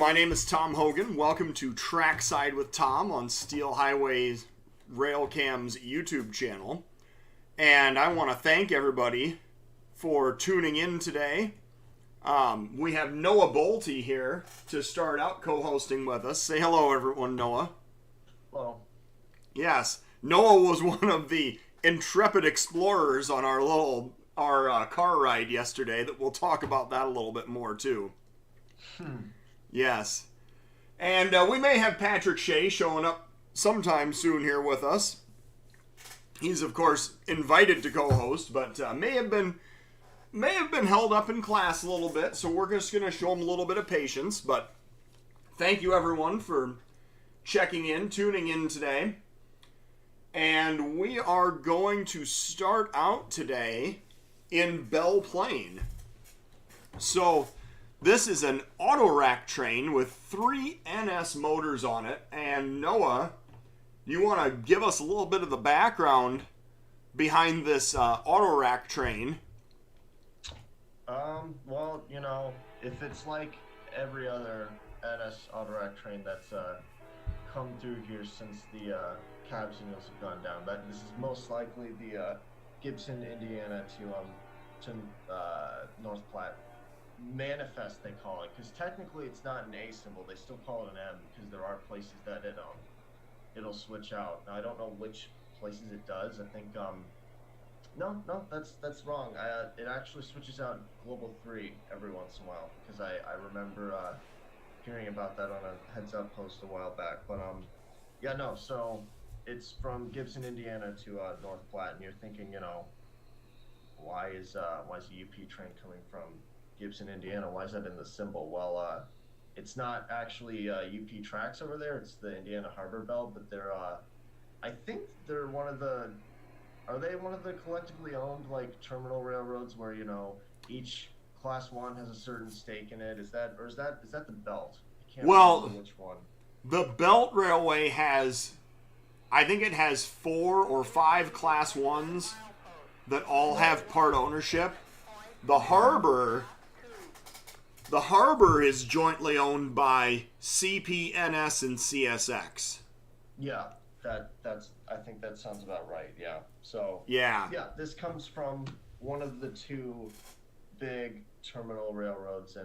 my name is Tom Hogan. Welcome to Trackside with Tom on Steel Highway's Railcams YouTube channel. And I want to thank everybody for tuning in today. We have Noah Bolte here to start out co-hosting with us. Say hello, everyone, Noah. Hello. Yes, Noah was one of the intrepid explorers on our car ride yesterday. That we'll talk about that a little bit more too. Yes. And we may have Patrick Shea showing up sometime soon here with us. He's, of course, invited to co-host, but may have been held up in class a little bit, so we're just going to show him a little bit of patience. But thank you, everyone, for checking in, tuning in today. And we are going to start out today in Belle Plaine. So this is an auto rack train with 3 NS motors on it. And Noah, you want to give us a little bit of the background behind this auto rack train? Well, you know, if it's like every other NS auto rack train that's come through here since the cab signals have gone down, this is most likely the Gibson, Indiana to North Platte manifest, they call it, because technically it's not an A symbol. They still call it an M because there are places that it'll switch out. Now I don't know which places it does. I think no, that's wrong. It actually switches out Global 3 every once in a while, because I remember hearing about that on a heads up post a while back. But yeah, no, so it's from Gibson, Indiana to North Platte, and you're thinking, you know, why is a UP train coming from Gibson, Indiana? Why is that in the symbol? Well, it's not actually UP tracks over there. It's the Indiana Harbor Belt, but they're I think they're are they one of the collectively owned, like, terminal railroads where, you know, each class 1 has a certain stake in it? Is that the Belt? I can't remember which one. The Belt Railway has, I think it has 4 or 5 class 1s that all have part ownership. The harbor is jointly owned by CPNS and CSX. Yeah, I think that sounds about right. Yeah. So yeah, this comes from one of the 2 big terminal railroads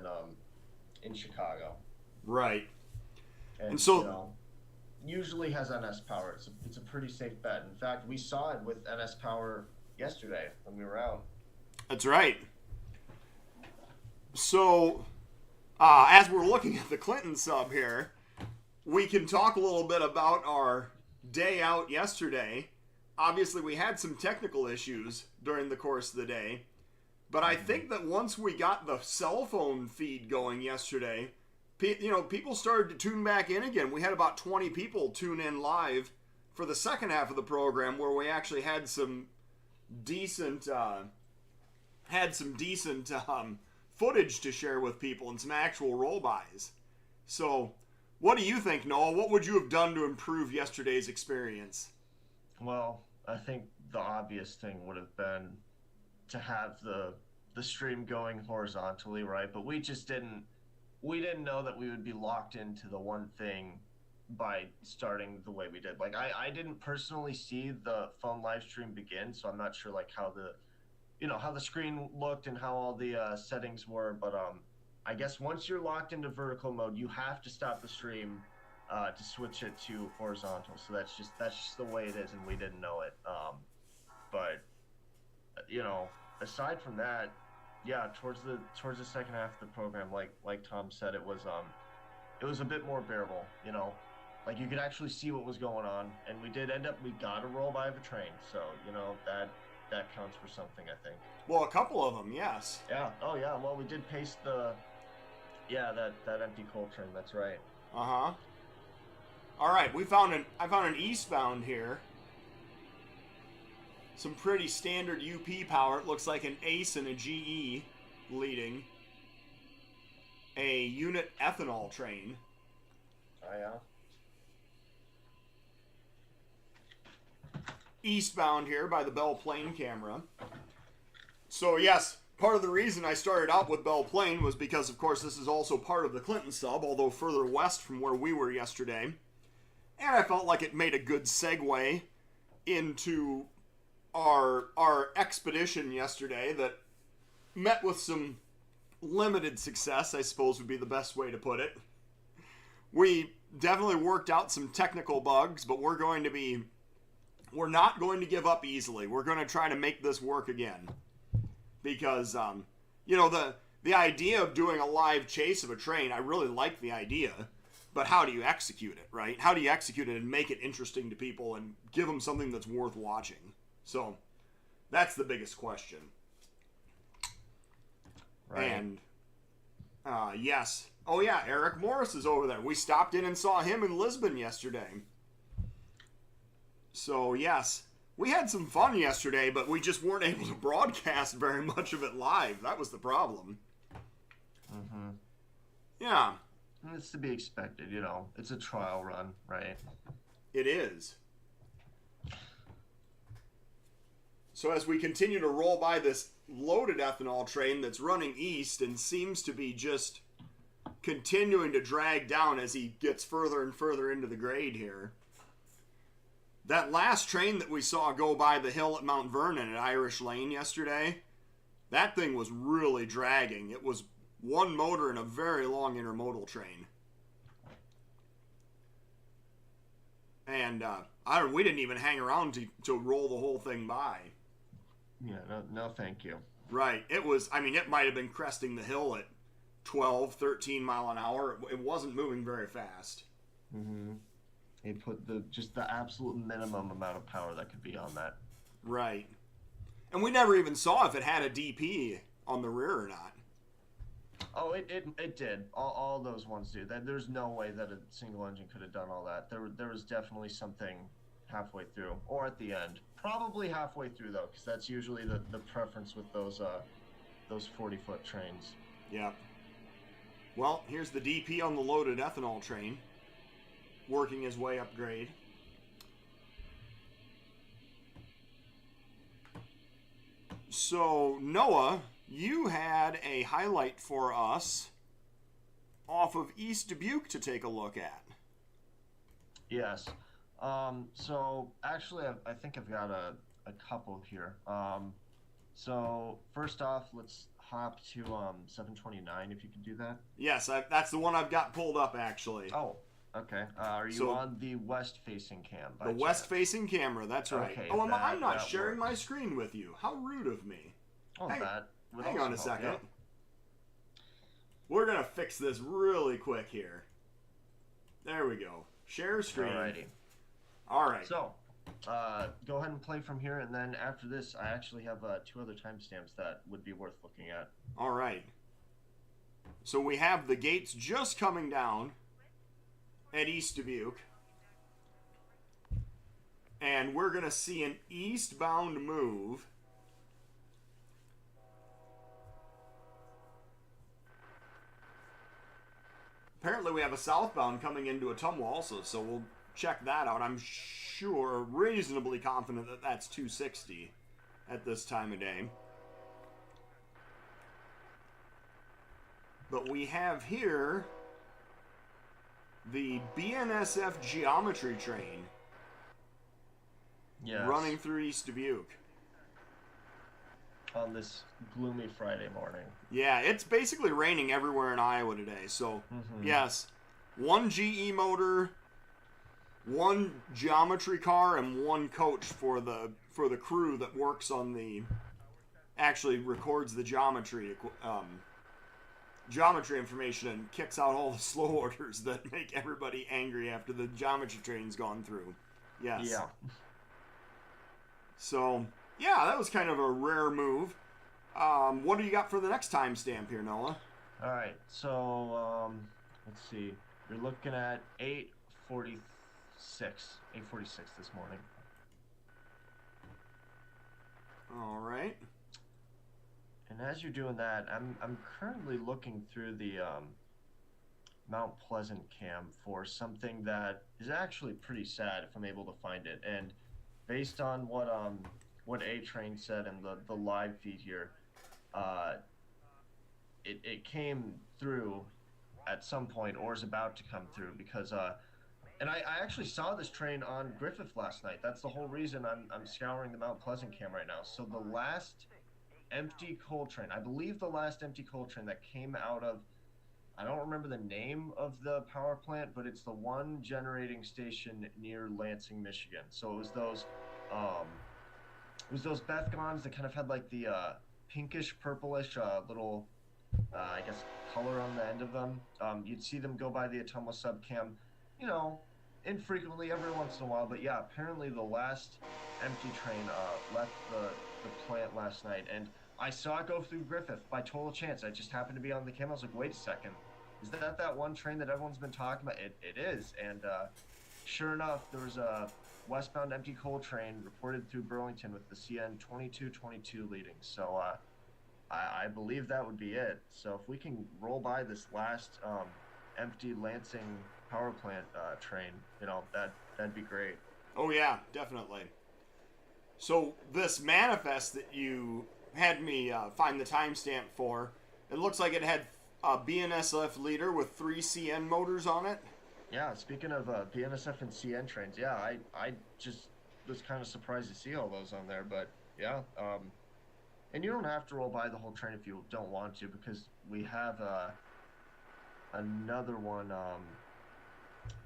in Chicago. Right. And so, you know, usually has NS power. It's a pretty safe bet. In fact, we saw it with NS power yesterday when we were out. That's right. So, as we're looking at the Clinton sub here, we can talk a little bit about our day out yesterday. Obviously, we had some technical issues during the course of the day, but I think that once we got the cell phone feed going yesterday, people started to tune back in again. We had about 20 people tune in live for the second half of the program, where we actually had some decent footage to share with people and some actual roll-bys. So, what do you think, Noah? What would you have done to improve yesterday's experience? Well, I think the obvious thing would have been to have the stream going horizontally, right? But we just didn't know that we would be locked into the one thing by starting the way we did. Like, I didn't personally see the phone live stream begin, so I'm not sure like how the screen looked and how all the settings were, but I guess once you're locked into vertical mode, you have to stop the stream to switch it to horizontal. So that's just the way it is, and we didn't know it. But you know, aside from that, yeah, towards the second half of the program, like Tom said, it was a bit more bearable. You know, like you could actually see what was going on, and we got a roll by of a train, so you know that counts for something, I think. Well, a couple of them, yes. Yeah. Oh, yeah. Well, we did paste that empty coal train. That's right. Uh-huh. All right, I found an eastbound here. Some pretty standard UP power. It looks like an Ace and a GE leading. A unit ethanol train. Oh, yeah. Eastbound here by the Belle Plaine camera. So yes, part of the reason I started out with Belle Plaine was because, of course, this is also part of the Clinton sub, although further west from where we were yesterday. And I felt like it made a good segue into our expedition yesterday that met with some limited success, I suppose would be the best way to put it. We definitely worked out some technical bugs, but we're not going to give up easily. We're going to try to make this work again. Because, the idea of doing a live chase of a train, I really like the idea. But how do you execute it, right? How do you execute it and make it interesting to people and give them something that's worth watching? So, that's the biggest question. Right. And, yes. Oh, yeah, Eric Morris is over there. We stopped in and saw him in Lisbon yesterday. So, yes, we had some fun yesterday, but we just weren't able to broadcast very much of it live. That was the problem. Mm-hmm. Yeah. It's to be expected, It's a trial run, right? It is. So as we continue to roll by this loaded ethanol train that's running east and seems to be just continuing to drag down as he gets further and further into the grade here. That last train that we saw go by the hill at Mount Vernon at Irish Lane yesterday, that thing was really dragging. It was one motor in a very long intermodal train. And we didn't even hang around to roll the whole thing by. Yeah, no thank you. Right. It might have been cresting the hill at 12, 13 mile an hour. It wasn't moving very fast. Mm-hmm. They put just the absolute minimum amount of power that could be on that. Right. And we never even saw if it had a DP on the rear or not. Oh, it did. All those ones do. There's no way that a single engine could have done all that. There was definitely something halfway through, or at the end. Probably halfway through, though, because that's usually the preference with those 40-foot trains. Yeah. Well, here's the DP on the loaded ethanol train, working his way up grade. So, Noah, you had a highlight for us off of East Dubuque to take a look at. Yes. So, actually, I think I've got a couple here. So, first off, let's hop to 729, if you could do that. Yes, that's the one I've got pulled up, actually. Oh, okay. Are you on the west-facing cam? The west-facing camera, that's right. Okay, I'm not sharing my screen with you. How rude of me. Oh, hang on a second. Yeah. We're going to fix this really quick here. There we go. Share screen. Alrighty. All right. So, go ahead and play from here, and then after this, I actually have 2 other timestamps that would be worth looking at. All right. So we have the gates just coming down at East Dubuque. And we're going to see an eastbound move. Apparently we have a southbound coming into Ottumwa also, so we'll check that out. I'm sure, reasonably confident that that's 260 at this time of day. But we have here the BNSF geometry train running through East Dubuque. On this gloomy Friday morning. Yeah, it's basically raining everywhere in Iowa today. So, yes, one GE motor, one geometry car, and one coach for the crew that works on actually records the geometry information and kicks out all the slow orders that make everybody angry after the geometry train's gone through. Yes. Yeah. So, yeah, that was kind of a rare move. What do you got for the next timestamp here, Noah? All right, so let's see. You're looking at 8:46 this morning. All right. And as you're doing that, I'm currently looking through the Mount Pleasant cam for something that is actually pretty sad if I'm able to find it. And based on what A-Train said in the live feed here, uh, it came through at some point or is about to come through because and I actually saw this train on Griffith last night. That's the whole reason I'm scouring the Mount Pleasant cam right now. So the last empty coal train, I believe the last empty coal train that came out of, I don't remember the name of the power plant, but it's the one generating station near Lansing, Michigan. So it was those Bethgons that kind of had like the pinkish purplish little I guess color on the end of them. You'd see them go by the Ethanol subcam, you know, infrequently every once in a while. But yeah, apparently the last empty train left the plant last night, and I saw it go through Griffith by total chance. I just happened to be on the cam. I was like, wait a second, is that one train that everyone's been talking about? It is, and sure enough, there was a westbound empty coal train reported through Burlington with the CN 2222 leading. So I believe that would be it. So if we can roll by this last empty Lansing power plant train, you know, that'd be great. Oh yeah, definitely. So this manifest that you had me find the timestamp for, it looks like it had a bnsf leader with 3 CN motors on it. Yeah, speaking of BNSF and CN trains, yeah, I just was kind of surprised to see all those on there, but yeah. And you don't have to roll by the whole train if you don't want to, because we have another one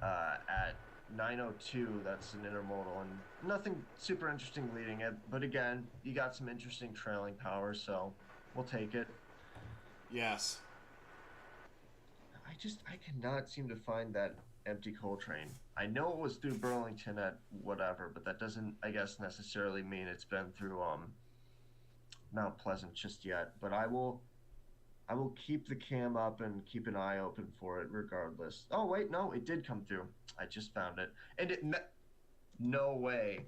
at 9:02 that's an intermodal, and nothing super interesting leading it, but again, you got some interesting trailing power, so we'll take it. Yes. I cannot seem to find that empty coal train. I know it was through Burlington at whatever, but that doesn't, I guess, necessarily mean it's been through Mount Pleasant just yet. But I will keep the cam up and keep an eye open for it regardless. Oh wait, no, it did come through. I just found it, and no way.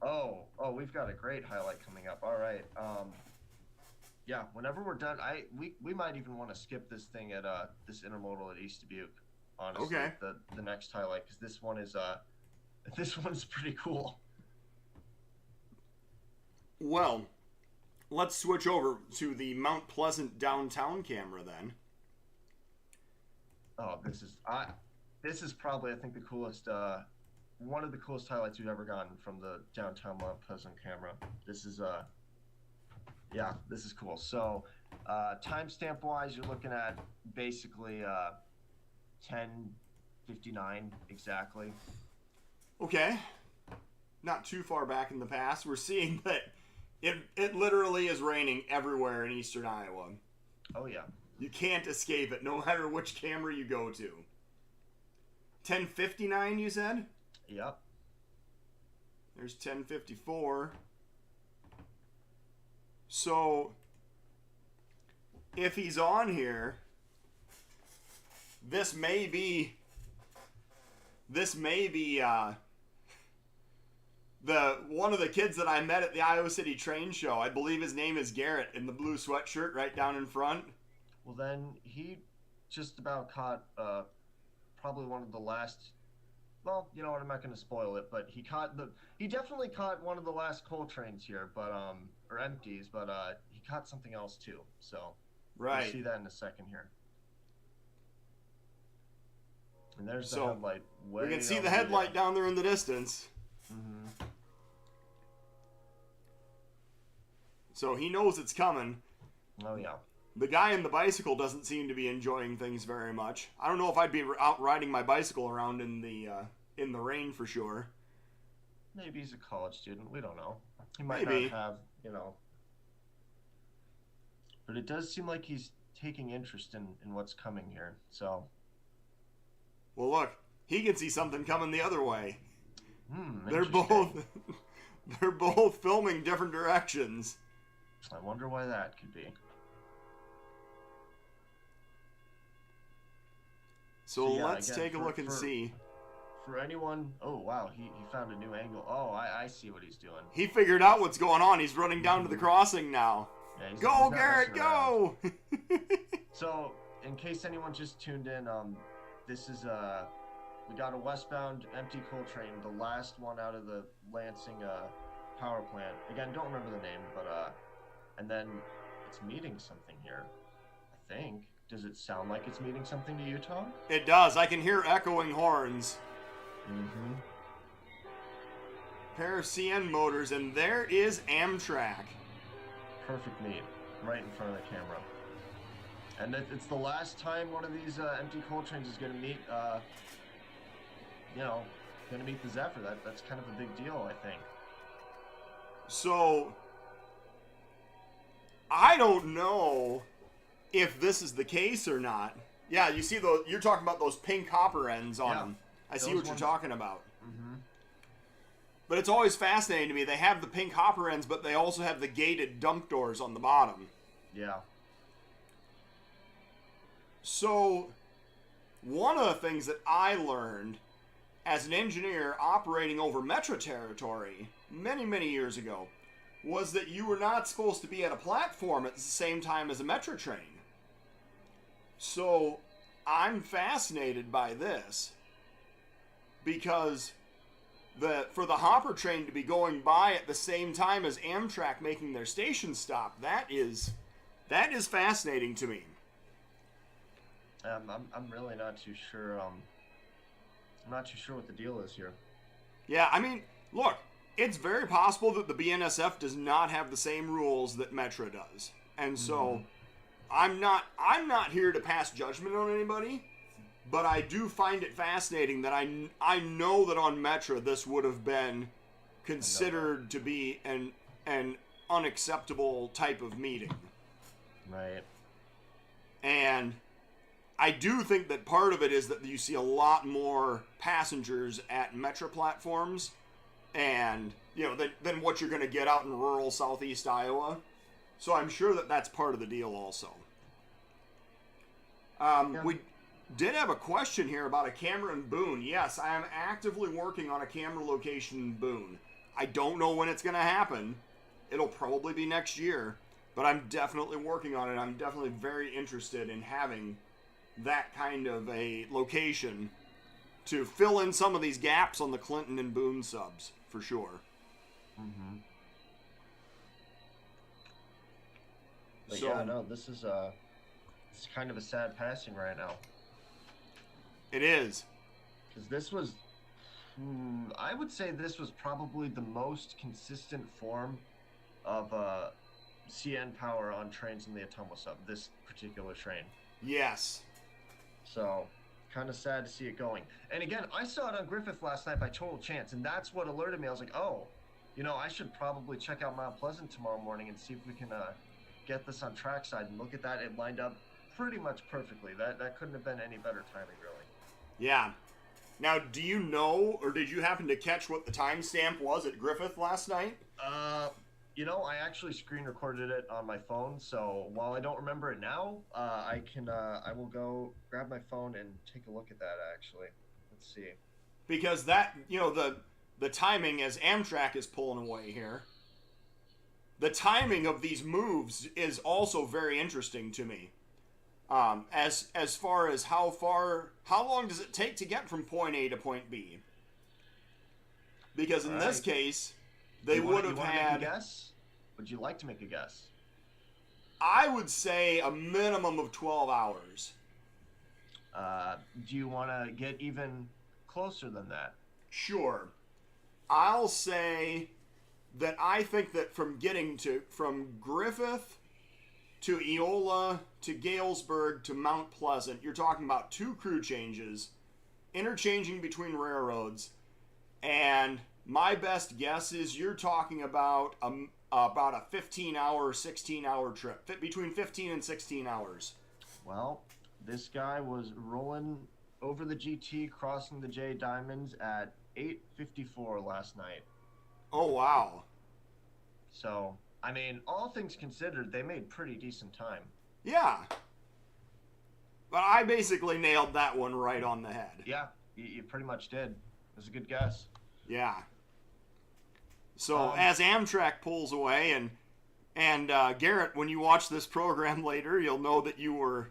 Oh, we've got a great highlight coming up. All right. Yeah, whenever we're done, we might even want to skip this thing at this intermodal at East Dubuque. Honestly, okay. The next highlight, because this one's pretty cool. Well, let's switch over to the Mount Pleasant downtown camera then. Oh, this is probably, I think, the coolest one of the coolest highlights we've ever gotten from the downtown Mount Pleasant camera. This is yeah, this is cool. So timestamp wise, you're looking at basically 10:59 exactly. Okay. Not too far back in the past, we're seeing that it literally is raining everywhere in eastern Iowa. Oh yeah. You can't escape it, no matter which camera you go to. 10:59, you said? Yep. There's 10:54. So, if he's on here, this may be the one of the kids that I met at the Iowa City train show. I believe his name is Garrett, in the blue sweatshirt right down in front. Well, then he just about caught probably one of the last. Well, you know what? I'm not going to spoil it, but he definitely caught one of the last coal trains here, but or empties, but he caught something else too. So right, we'll see that in a second here. And there's the headlight. We can see the headlight down there in the distance. Mm-hmm. So he knows it's coming. Oh yeah. The guy in the bicycle doesn't seem to be enjoying things very much. I don't know if I'd be out riding my bicycle around in the rain for sure. Maybe he's a college student. We don't know. He might Maybe. not have, you know. But it does seem like he's taking interest in what's coming here. So. Well, look, he can see something coming the other way. They're both filming different directions. I wonder why that could be. So yeah, let's take a look and see. For anyone, oh wow, he found a new angle. Oh, I see what he's doing. He figured out what's going on. He's running down to the crossing now. Yeah, go, Garrett, go! So, in case anyone just tuned in, this is we got a westbound empty coal train, the last one out of the Lansing power plant. Again, don't remember the name, but and then it's meeting something here. I think. Does it sound like it's meeting something to you, Tom? It does. I can hear echoing horns. Mm-hmm. Pair of CN motors, and there is Amtrak. Perfect meet. Right in front of the camera. And it's the last time one of these empty coal trains is going to meet, going to meet the Zephyr. That's kind of a big deal, I think. So, I don't know if this is the case or not. Yeah, you see those, you're talking about those pink copper ends on them. I see what you're talking about. Mm-hmm. But it's always fascinating to me. They have the pink hopper ends, but they also have the gated dump doors on the bottom. Yeah. So, one of the things that I learned as an engineer operating over metro territory many, many years ago was that you were not supposed to be at a platform at the same time as a metro train. So, I'm fascinated by this because for the hopper train to be going by at the same time as Amtrak making their station stop, that is fascinating to me. I'm really not too sure. I'm not too sure what the deal is here. Yeah, I mean, look, it's very possible that the BNSF does not have the same rules that Metro does, and so I'm not here to pass judgment on anybody. But I do find it fascinating that I know that on Metro this would have been considered to be an unacceptable type of meeting. Right. And I do think that part of it is that you see a lot more passengers at Metro platforms and, than what you're going to get out in rural southeast Iowa. So I'm sure that that's part of the deal also. We did have a question here about a camera in Boone. Yes, I am actively working on a camera location in Boone. I don't know when it's going to happen. It'll probably be next year, but I'm definitely working on it. I'm definitely very interested in having that kind of a location to fill in some of these gaps on the Clinton and Boone subs, for sure. Mm-hmm. But So, yeah, no, this is kind of a sad passing right now. It is. Because this was, I would say this was probably the most consistent form of CN power on trains in the Ethanol sub, this particular train. Yes. So, kind of sad to see it going. And again, I saw it on Griffith last night by total chance, and that's what alerted me. I was like, oh, I should probably check out Mount Pleasant tomorrow morning and see if we can get this on Trackside. And look at that, it lined up pretty much perfectly. That couldn't have been any better timing, really. Yeah. Now, do you know, or did you happen to catch what the timestamp was at Griffith last night? I actually screen recorded it on my phone, so while I don't remember it now, I will go grab my phone and take a look at that, actually. Let's see. Because that, the timing as Amtrak is pulling away here, the timing of these moves is also very interesting to me. As far as how long does it take to get from point A to point B? Because in this case, they would have had. Make a guess? Would you like to make a guess? I would say a minimum of 12 hours. Do you want to get even closer than that? Sure. I'll say that I think that from Griffith to Eola to Galesburg to Mount Pleasant, you're talking about 2 crew changes, interchanging between railroads, and my best guess is you're talking about a 15-hour, 16-hour trip, between 15 and 16 hours. Well, this guy was rolling over the GT, crossing the J Diamonds at 8:54 last night. Oh, wow. So, I mean, all things considered, they made pretty decent time. Yeah. But I basically nailed that one right on the head. Yeah, you pretty much did. It was a good guess. Yeah. So as Amtrak pulls away, and Garrett, when you watch this program later, you'll know that you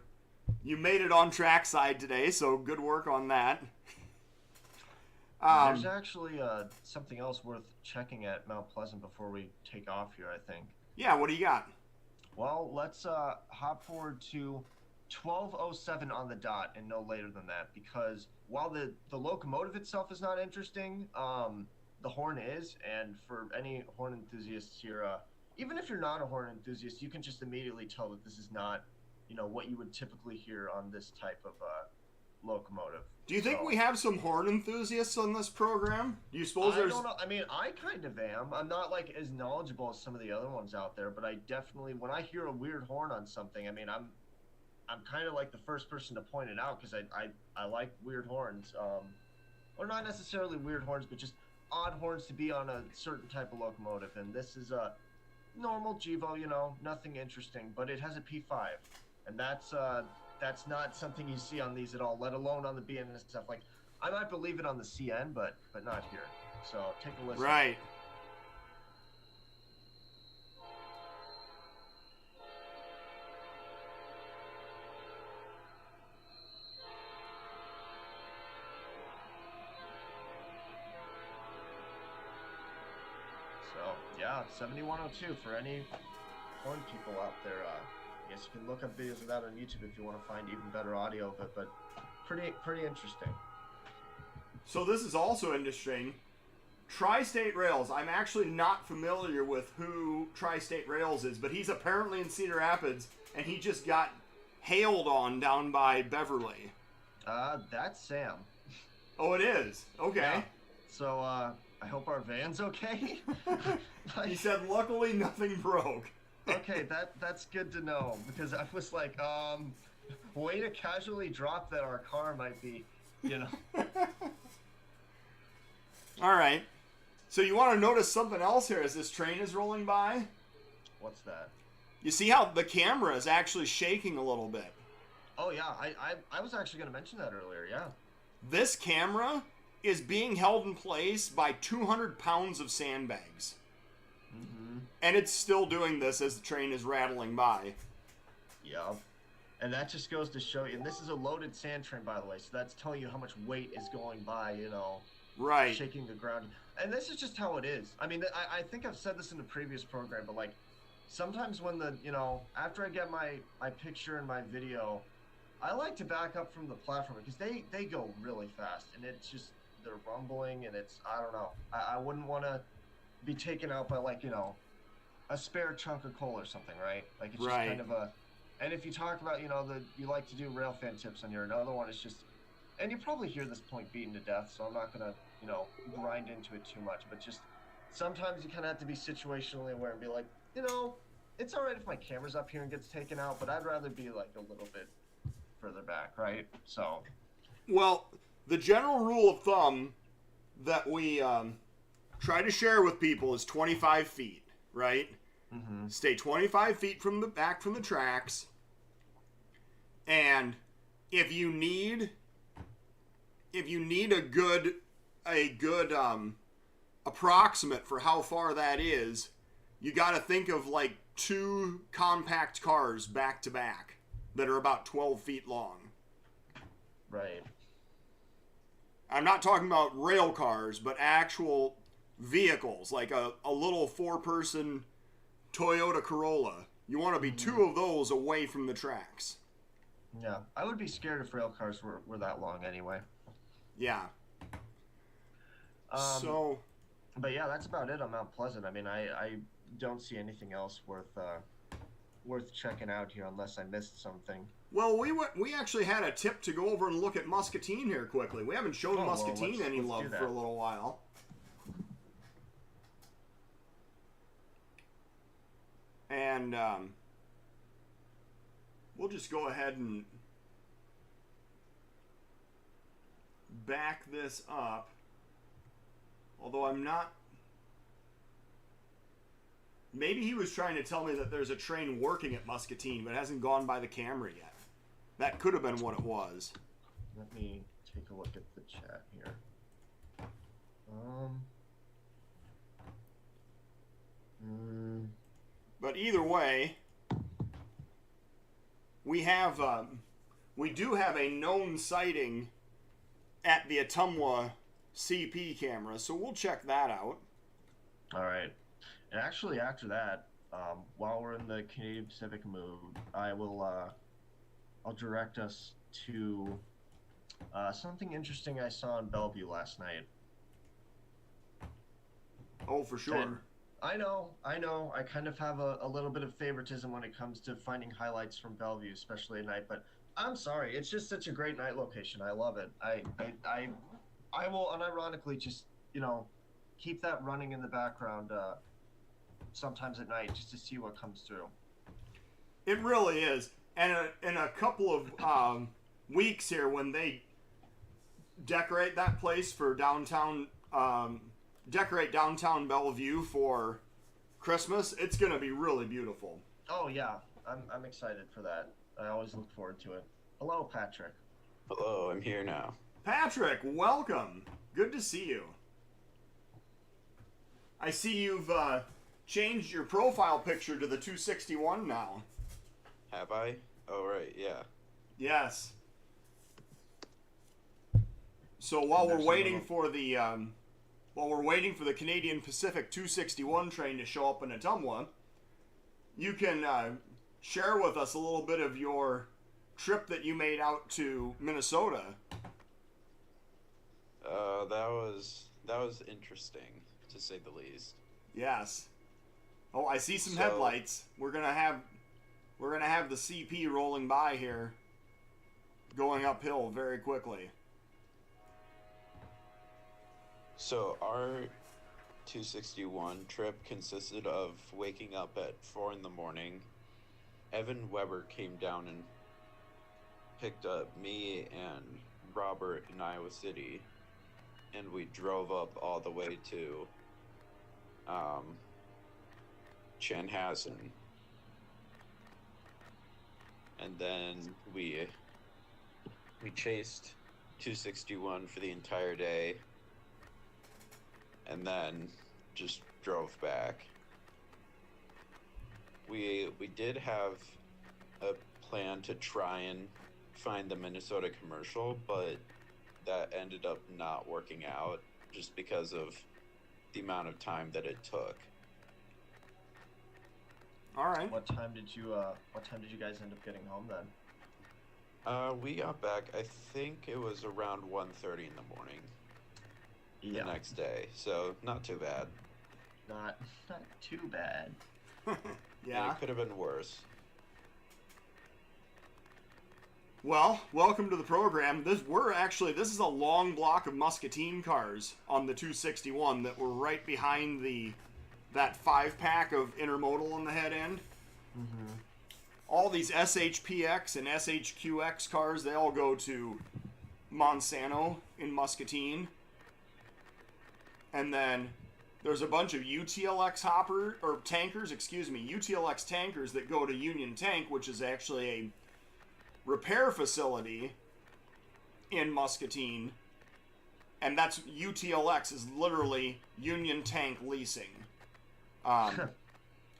made it on Trackside today, so good work on that. There's actually something else worth checking at Mount Pleasant before we take off here, I think. Yeah, what do you got? Well, let's hop forward to 12:07 on the dot and no later than that, because while the locomotive itself is not interesting, the horn is, and for any horn enthusiasts here, even if you're not a horn enthusiast, you can just immediately tell that this is not, what you would typically hear on this type of locomotive. Do you think we have some horn enthusiasts on this program? Do you suppose I don't know. I mean, I kind of am. I'm not like as knowledgeable as some of the other ones out there, but I definitely, when I hear a weird horn on something, I mean, I'm kind of like the first person to point it out, because I like weird horns. Or not necessarily weird horns, but just odd horns to be on a certain type of locomotive. And this is a normal GEVO, nothing interesting, but it has a P5, and that's not something you see on these at all, let alone on the bnsf. Like, I might believe it on the CN, but not here. So take a listen. Right. So yeah, 7102 for any horn people out there. I guess you can look up videos of that on YouTube if you want to find even better audio of it, but pretty interesting. So this is also interesting. Tri-State Rails. I'm actually not familiar with who Tri-State Rails is, but he's apparently in Cedar Rapids, and he just got hailed on down by Beverly. That's Sam. Oh, it is? Okay. Yeah. So, I hope our van's okay. He said, luckily nothing broke. Okay, that's good to know, because I was like, way to casually drop that our car might be, All right. So you want to notice something else here as this train is rolling by? What's that? You see how the camera is actually shaking a little bit. Oh, yeah. I was actually going to mention that earlier, yeah. This camera is being held in place by 200 pounds of sandbags. Mm-hmm. And it's still doing this as the train is rattling by. Yeah. And that just goes to show you, and this is a loaded sand train, by the way, so that's telling you how much weight is going by, Right. shaking the ground. And this is just how it is. I mean, I think I've said this in the previous program, but like, sometimes when after I get my picture and my video, I like to back up from the platform, because they go really fast, and it's just, they're rumbling, and it's, I don't know. I wouldn't want to be taken out by, like, a spare chunk of coal or something, right? Like, it's just Right. kind of a, and if you talk about, you like to do railfan tips on here, another one is just, and you probably hear this point beaten to death, so I'm not going to, grind into it too much, but just sometimes you kind of have to be situationally aware and be like, it's all right if my camera's up here and gets taken out, but I'd rather be, like, a little bit further back, right? So. Well, the general rule of thumb that we try to share with people is 25 feet, right? Mm-hmm. Stay 25 feet from the back from the tracks. And if you need a good approximate for how far that is, you got to think of like two compact cars back to back that are about 12 feet long. Right. I'm not talking about rail cars, but actual vehicles, like a little 4-person Toyota Corolla. You want to be 2 of those away from the tracks. Yeah, I would be scared if rail cars were that long anyway. Yeah. But yeah, that's about it on Mount Pleasant. I mean, I don't see anything else worth checking out here unless I missed something. Well, we actually had a tip to go over and look at Muscatine here quickly. We haven't shown Muscatine any love for a little while. And we'll just go ahead and back this up. Although I'm not... Maybe he was trying to tell me that there's a train working at Muscatine, but it hasn't gone by the camera yet. That could have been what it was. Let me take a look at the chat here. But either way, we do have a known sighting at the Ottumwa CP camera, so we'll check that out. All right. And actually, after that, While we're in the Canadian Pacific mood, I'll direct us to something interesting I saw in Bellevue last night. Oh, for sure. And I know. I kind of have a little bit of favoritism when it comes to finding highlights from Bellevue, especially at night. But I'm sorry, it's just such a great night location. I love it. I will unironically just keep that running in the background sometimes at night just to see what comes through. It really is. And in a couple of weeks here, when they decorate that place for downtown, decorate downtown Bellevue for Christmas, it's going to be really beautiful. Oh yeah, I'm excited for that. I always look forward to it. Hello, Patrick. Hello, I'm here now. Patrick, welcome. Good to see you. I see you've changed your profile picture to the 261 now. Have I? Oh, right, yeah. Yes. So while we're waiting for the Canadian Pacific 261 train to show up in Ottumwa, you can share with us a little bit of your trip that you made out to Minnesota. That was interesting, to say the least. Yes. Oh, I see some headlights. We're gonna have the CP rolling by here, going uphill very quickly. So our 261 trip consisted of waking up at 4 in the morning. Evan Weber came down and picked up me and Robert in Iowa City, and we drove up all the way to Chanhassen. And then we chased 261 for the entire day, and then just drove back. We did have a plan to try and find the Minnesota commercial, but that ended up not working out just because of the amount of time that it took. All right. What time did you guys end up getting home then? We got back, I think it was around 1:30 in the morning. Yeah. The next day, so not too bad. Not too bad. Yeah. It could have been worse. Well, welcome to the program. This is a long block of Muscatine cars on the 261 that were right behind that 5-pack of intermodal on the head end. Mm-hmm. All these SHPX and SHQX cars, they all go to Monsanto in Muscatine. And then there's a bunch of UTLX UTLX tankers that go to Union Tank, which is actually a repair facility in Muscatine. And that's UTLX is literally Union Tank Leasing.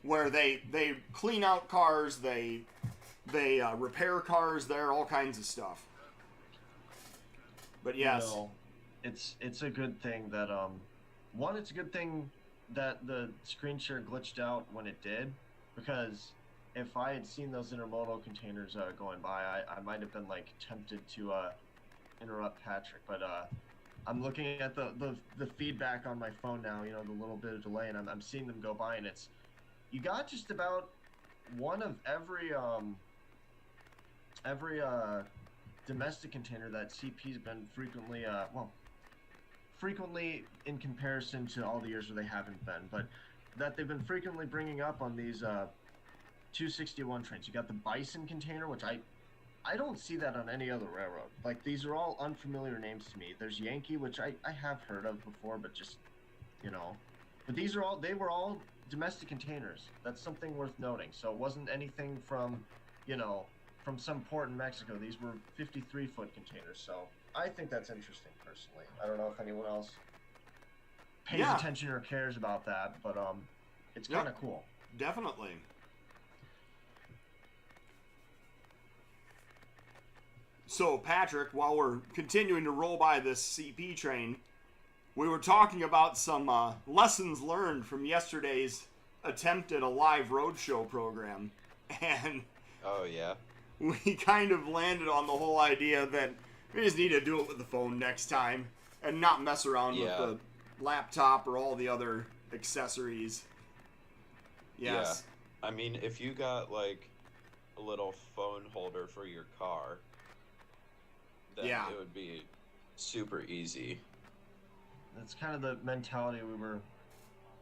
Where they clean out cars, they repair cars there, all kinds of stuff. But yes. It's a good thing that it's a good thing that the screen share glitched out when it did, because if I had seen those intermodal containers going by, I might have been tempted to interrupt Patrick, but I'm looking at the feedback on my phone now, the little bit of delay, and I'm seeing them go by, and you got just about one of every domestic container that CP's been frequently in comparison to all the years where they haven't been, but that they've been frequently bringing up on these 261 trains. You got the Bison container, which I don't see that on any other railroad. These are all unfamiliar names to me. There's Yankee, which I have heard of before, but just, but they were all domestic containers. That's something worth noting. So it wasn't anything from some port in Mexico. These were 53-foot containers. So I think that's interesting, personally. I don't know if anyone else pays attention or cares about that, but it's kind of cool. Definitely. So, Patrick, while we're continuing to roll by this CP train, we were talking about some lessons learned from yesterday's attempted a live roadshow program, and Oh yeah. we kind of landed on the whole idea that we just need to do it with the phone next time and not mess around with the laptop or all the other accessories. Yes. Yeah. I mean, if you got like a little phone holder for your car, then it would be super easy. That's kind of the mentality we were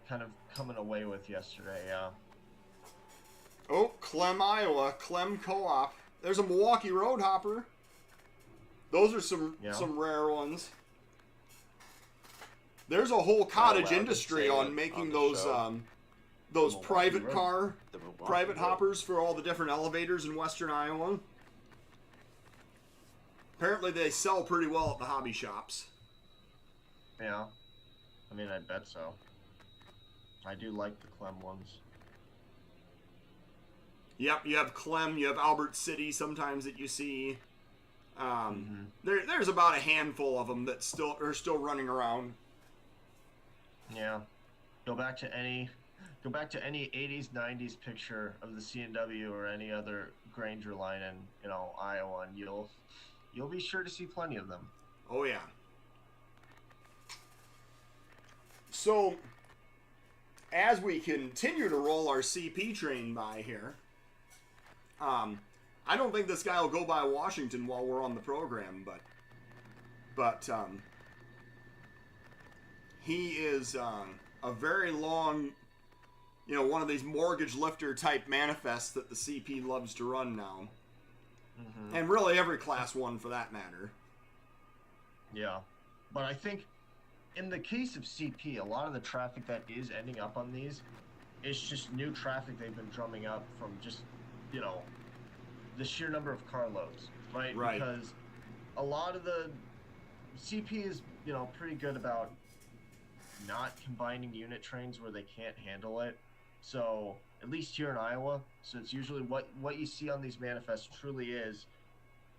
kind of coming away with yesterday, yeah. Oh, Clem, Iowa. Clem Co-op. There's a Milwaukee Roadhopper. Those are some rare ones. There's a whole cottage industry on making those private hoppers for all the different elevators in western Iowa. Apparently they sell pretty well at the hobby shops. Yeah. I mean, I bet so. I do like the Clem ones. Yep, you have Clem, you have Albert City sometimes that you see. There's about a handful of them that are still running around. Yeah. Go back to any 80s, 90s picture of the C&W or any other Granger line in Iowa, and you'll be sure to see plenty of them. Oh yeah. So, as we continue to roll our CP train by here, I don't think this guy will go by Washington while we're on the program, but he is a very long, one of these mortgage lifter type manifests that the CP loves to run now. Mm-hmm. And really every class 1 for that matter. Yeah. But I think in the case of CP, a lot of the traffic that is ending up on these is just new traffic they've been drumming up from just, the sheer number of car loads, right? Because a lot of the CP is, pretty good about not combining unit trains where they can't handle it. So at least here in Iowa, so it's usually what you see on these manifests truly is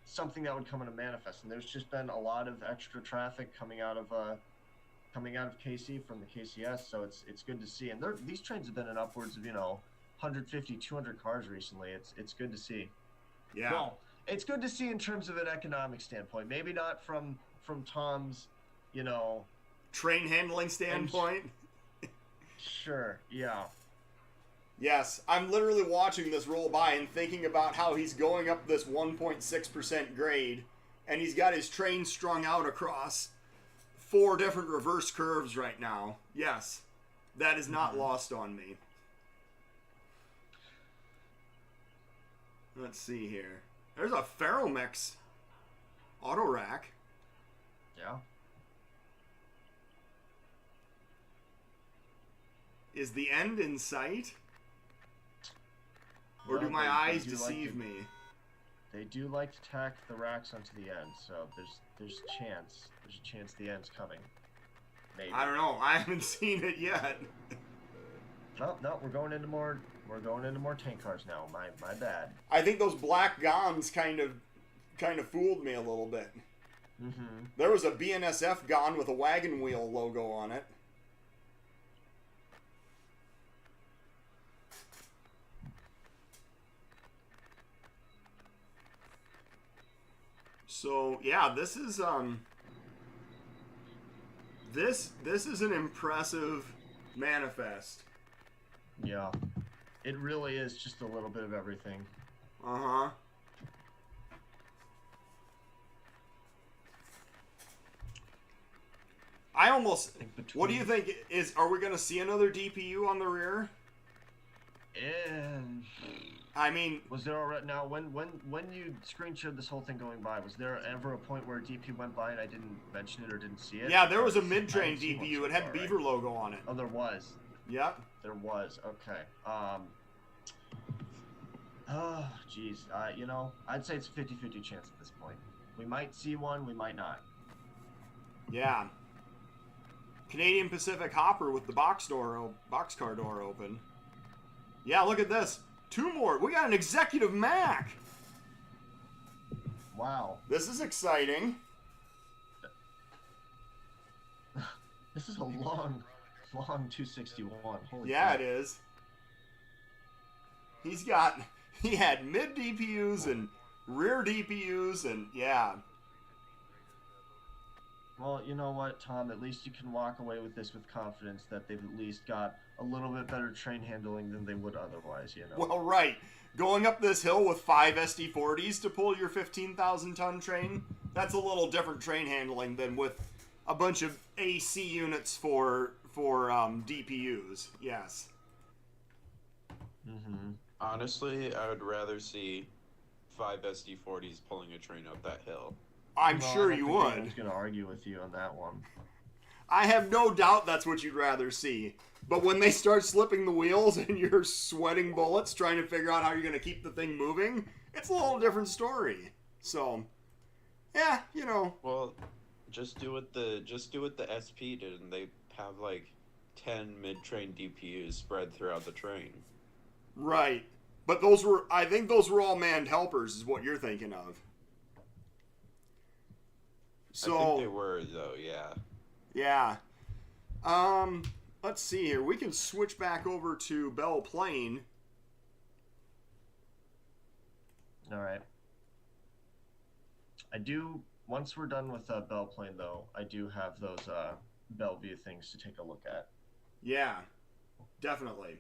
something that would come in a manifest. And there's just been a lot of extra traffic coming out of KC from the KCS, so it's good to see. And these trains have been in upwards of 150, 200 cars recently. It's good to see. Yeah. Well, it's good to see in terms of an economic standpoint. Maybe not from Tom's, train handling standpoint. Sure. Yeah. Yes, I'm literally watching this roll by and thinking about how he's going up this 1.6% grade, and he's got his train strung out across 4 different reverse curves right now. Yes, that is not lost on me. Let's see here. There's a Ferromex auto rack. Yeah. Is the end in sight? Or do my eyes deceive me? They do like to tack the racks onto the end, so there's a chance. There's a chance the end's coming. Maybe. I don't know. I haven't seen it yet. No, we're going into more tank cars now. My bad. I think those black Gons kind of fooled me a little bit. Mm-hmm. There was a BNSF Gon with a wagon wheel logo on it. So yeah, this is this is an impressive manifest. Yeah, it really is just a little bit of everything. Uh-huh. I almost. What do you think? Are we going to see another DPU on the rear? And I mean, was there already now when you screenshot this whole thing going by? Was there ever a point where a DP went by and I didn't mention it or didn't see it? Yeah, there was a mid-train DPU. It had Beaver logo on it. Oh, there was. Yep. There was. Okay. Oh, geez. I'd say it's a 50-50 chance at this point. We might see one. We might not. Yeah. Canadian Pacific Hopper with the boxcar door open. Yeah, look at this. 2 more. We got an executive Mac. Wow. This is exciting. This is a long 261. Holy yeah, crap. it is. He had mid DPUs and rear DPUs, and yeah. Well, you know what, Tom? At least you can walk away with this with confidence that they've at least got a little bit better train handling than they would otherwise, you know? Well, right. Going up this hill with 5 SD40s to pull your 15,000-ton train, that's a little different train handling than with a bunch of AC units for DPUs. Yes. Mm-hmm. Honestly, I would rather see 5 SD40s pulling a train up that hill. I'm sure you would. I'm going to argue with you on that one. I have no doubt that's what you'd rather see. But when they start slipping the wheels and you're sweating bullets trying to figure out how you're going to keep the thing moving, it's a little different story. So, yeah, you know. Well, just do what the SP did, and they have like 10 mid-train DPUs spread throughout the train. Right. But I think those were all manned helpers is what you're thinking of. So, I think they were, though, yeah. Yeah. Let's see here. We can switch back over to Belle Plaine. All right. Once we're done with Belle Plaine, though, I do have those Bellevue things to take a look at. Yeah, definitely.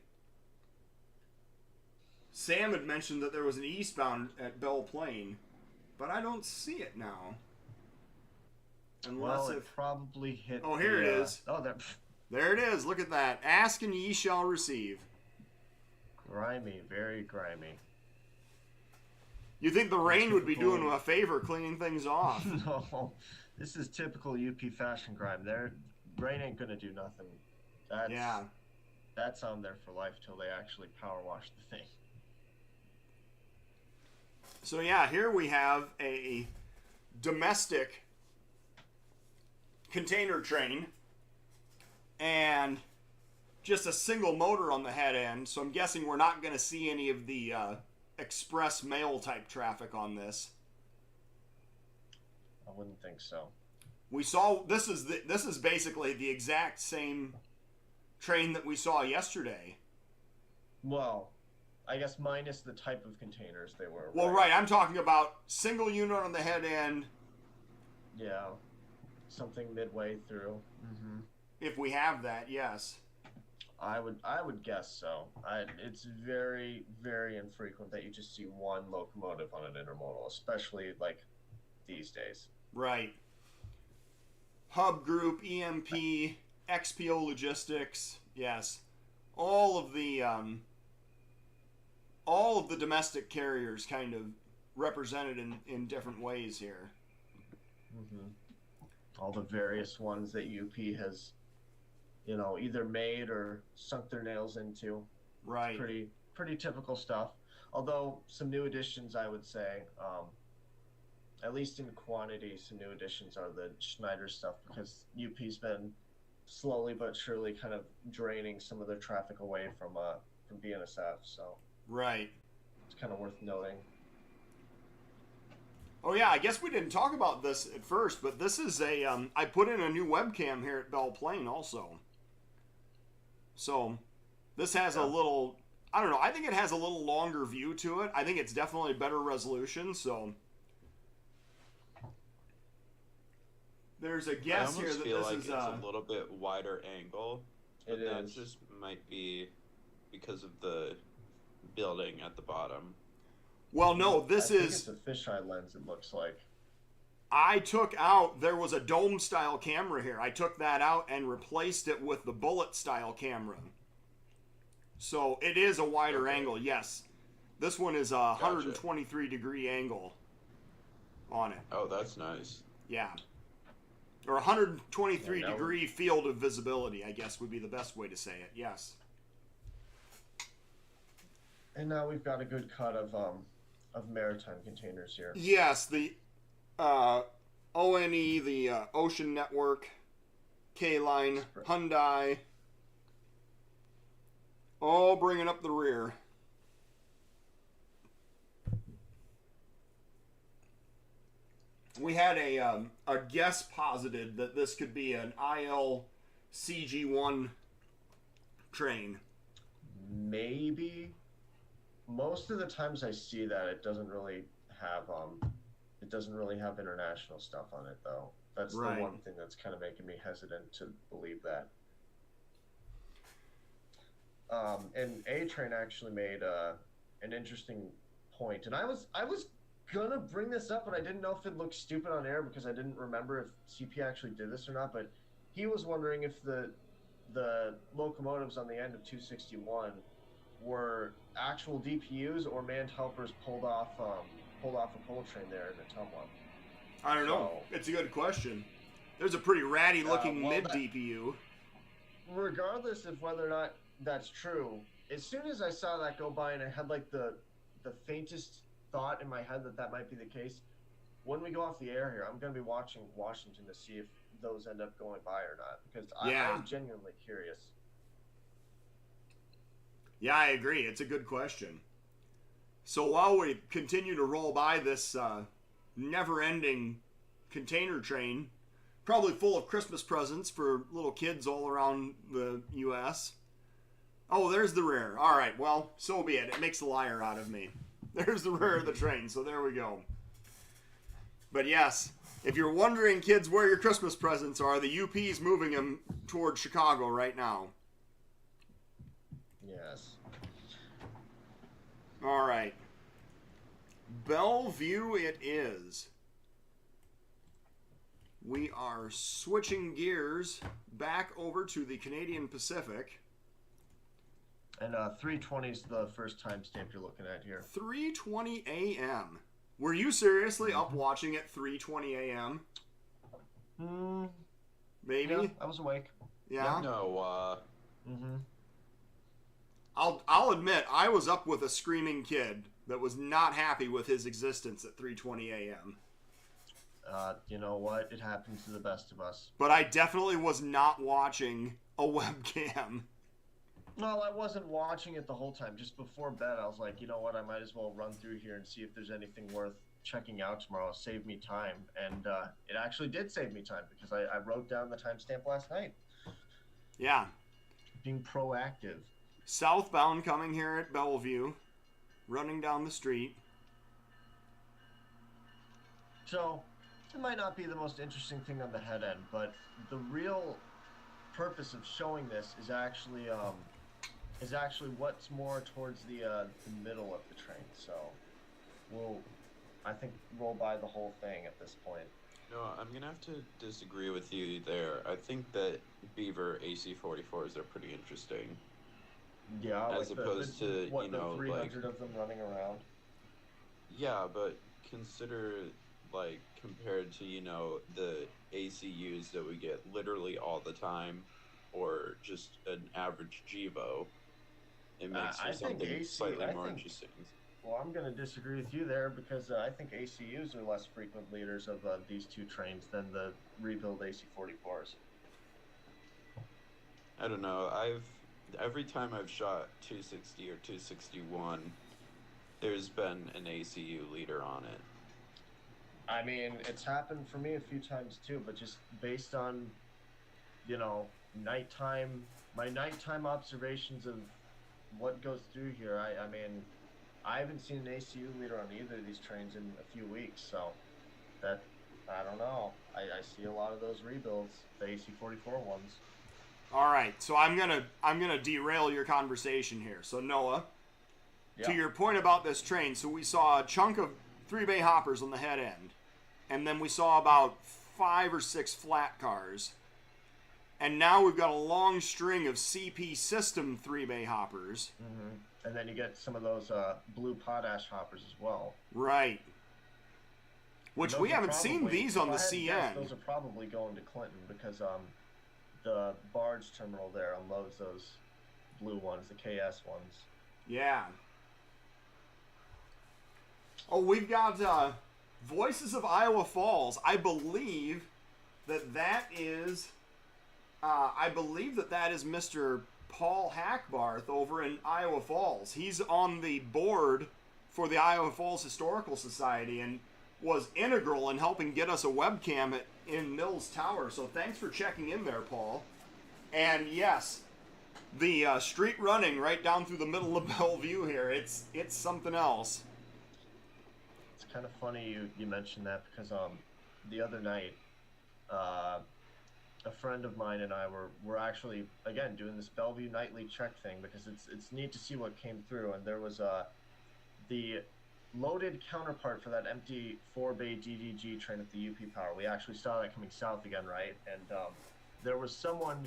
Sam had mentioned that there was an eastbound at Belle Plaine, but I don't see it now. Unless it probably hit. Oh, here it is. Oh, there it is. Look at that. Ask and ye shall receive. Grimy, very grimy. You think the rain would be doing him a favor cleaning things off? No, this is typical UP fashion grime. Rain ain't gonna do nothing. That's on there for life till they actually power wash the thing. So yeah, here we have a domestic container train and just a single motor on the head end, so I'm guessing we're not going to see any of the express mail type traffic on this. I wouldn't think so. We saw this is basically the exact same train that we saw yesterday. Well, I guess minus the type of containers they were. Well, right, I'm talking about single unit on the head end. Yeah. Something midway through. Mm-hmm. If we have that, yes. I would guess so. It's very, very infrequent that you just see one locomotive on an intermodal, especially like these days. Right. Hub Group, EMP, XPO Logistics, yes. All of the domestic carriers kind of represented in different ways here. Mm-hmm. All the various ones that UP has, either made or sunk their nails into. Right. It's pretty typical stuff. Although some new additions, I would say, at least in quantity, some new additions are the Schneider stuff, because UP's been slowly but surely kind of draining some of their traffic away from BNSF. So. Right. It's kind of worth noting. Oh yeah, I guess we didn't talk about this at first, but this is I put in a new webcam here at Belle Plaine also. So, this has a little, I don't know, I think it has a little longer view to it. I think it's definitely better resolution, so. There's a guess here that feel this like is it's a little bit wider angle. But that just might be because of the building at the bottom. Well, no, I think it's a fisheye lens, it looks like. There was a dome style camera here. I took that out and replaced it with the bullet style camera. So it is a wider angle, yes. This one is a 123 degree angle on it. Oh, that's nice. Yeah. Or 123 degree field of visibility, I guess would be the best way to say it, yes. And now we've got a good cut of maritime containers here. Yes, the ONE, the Ocean Network, K-Line, Hyundai, all bringing up the rear. We had a guess posited that this could be an ILCG1 train. Maybe. most of the times I see that it doesn't really have international stuff on it though. That's Right. the one thing that's kind of making me hesitant to believe that. And A Train actually made an interesting point, and I was gonna bring this up, but I didn't know if it looked stupid on air because I didn't remember if CP actually did this or not. But he was wondering if the locomotives on the end of 261 were actual DPUs or manned helpers pulled off a coal train there in Ottumwa. I don't know. It's a good question. There's a pretty ratty looking mid DPU. Regardless of whether or not that's true, as soon as I saw that go by and I had like the faintest thought in my head that might be the case, when we go off the air here, I'm going to be watching Washington to see if those end up going by or not, because I'm genuinely curious. Yeah, I agree. It's a good question. So while we continue to roll by this never-ending container train, probably full of Christmas presents for little kids all around the U.S. Oh, there's the rear. All right, well, so be it. It makes a liar out of me. There's the rear of the train, so there we go. But yes, if you're wondering, kids, where your Christmas presents are, the UP's moving them toward Chicago right now. Yes. All right. Bellevue it is. We are switching gears back over to the Canadian Pacific. And 3:20 is the first timestamp you're looking at here. 3:20 a.m. Were you seriously up watching at 3:20 a.m.? Maybe? Yeah, I was awake. Yeah? No, I'll admit, I was up with a screaming kid that was not happy with his existence at 3:20 a.m. You know what? It happens to the best of us. But I definitely was not watching a webcam. No, I wasn't watching it the whole time. Just before bed, I was like, you know what? I might as well run through here and see if there's anything worth checking out tomorrow. Save me time. And it actually did save me time because I wrote down the timestamp last night. Yeah. Being proactive. Southbound coming here at Bellevue. Running down the street. So, it might not be the most interesting thing on the head end, but the real purpose of showing this is actually what's more towards the middle of the train. So we'll, I think, roll by the whole thing at this point. No, I'm gonna have to disagree with you there. I think that Beaver AC-44s are pretty interesting. Yeah, as like opposed to what, you know, the 300 like, of them running around. Yeah, but consider, like, compared to, you know, the ACUs that we get literally all the time, or just an average GEVO, it makes for something slightly more interesting. Well, I'm going to disagree with you there because I think ACUs are less frequent leaders of these two trains than the rebuild AC-44s. I don't know. Every time I've shot 260 or 261, there's been an ACU leader on it. I mean, it's happened for me a few times too, but just based on, you know, my nighttime observations of what goes through here, I mean, I haven't seen an ACU leader on either of these trains in a few weeks, so that, I don't know. I see a lot of those rebuilds, the AC-44 ones. All right, so I'm gonna derail your conversation here. So Noah, to your point about this train, so we saw a chunk of 3-bay hoppers on the head end, and then we saw about 5 or 6 flat cars, and now we've got a long string of CP system 3-bay hoppers. Mm-hmm. And then you get some of those blue potash hoppers as well. Right. Which we haven't seen these on the CN. Those are probably going to Clinton because the barge terminal there unloads those blue ones, the KS ones. Yeah. Oh, we've got Voices of Iowa Falls. I believe that is Mr. Paul Hackbarth over in Iowa Falls. He's on the board for the Iowa Falls Historical Society and was integral in helping get us a webcam in Mills Tower. So thanks for checking in there, Paul. And yes, the street running right down through the middle of Bellevue here. It's something else. It's kind of funny you mentioned that because the other night, a friend of mine and I were actually again doing this Bellevue nightly check thing because it's neat to see what came through, and there was the loaded counterpart for that empty 4-bay DDG train at the UP Power. We actually saw that coming south again, right? And there was someone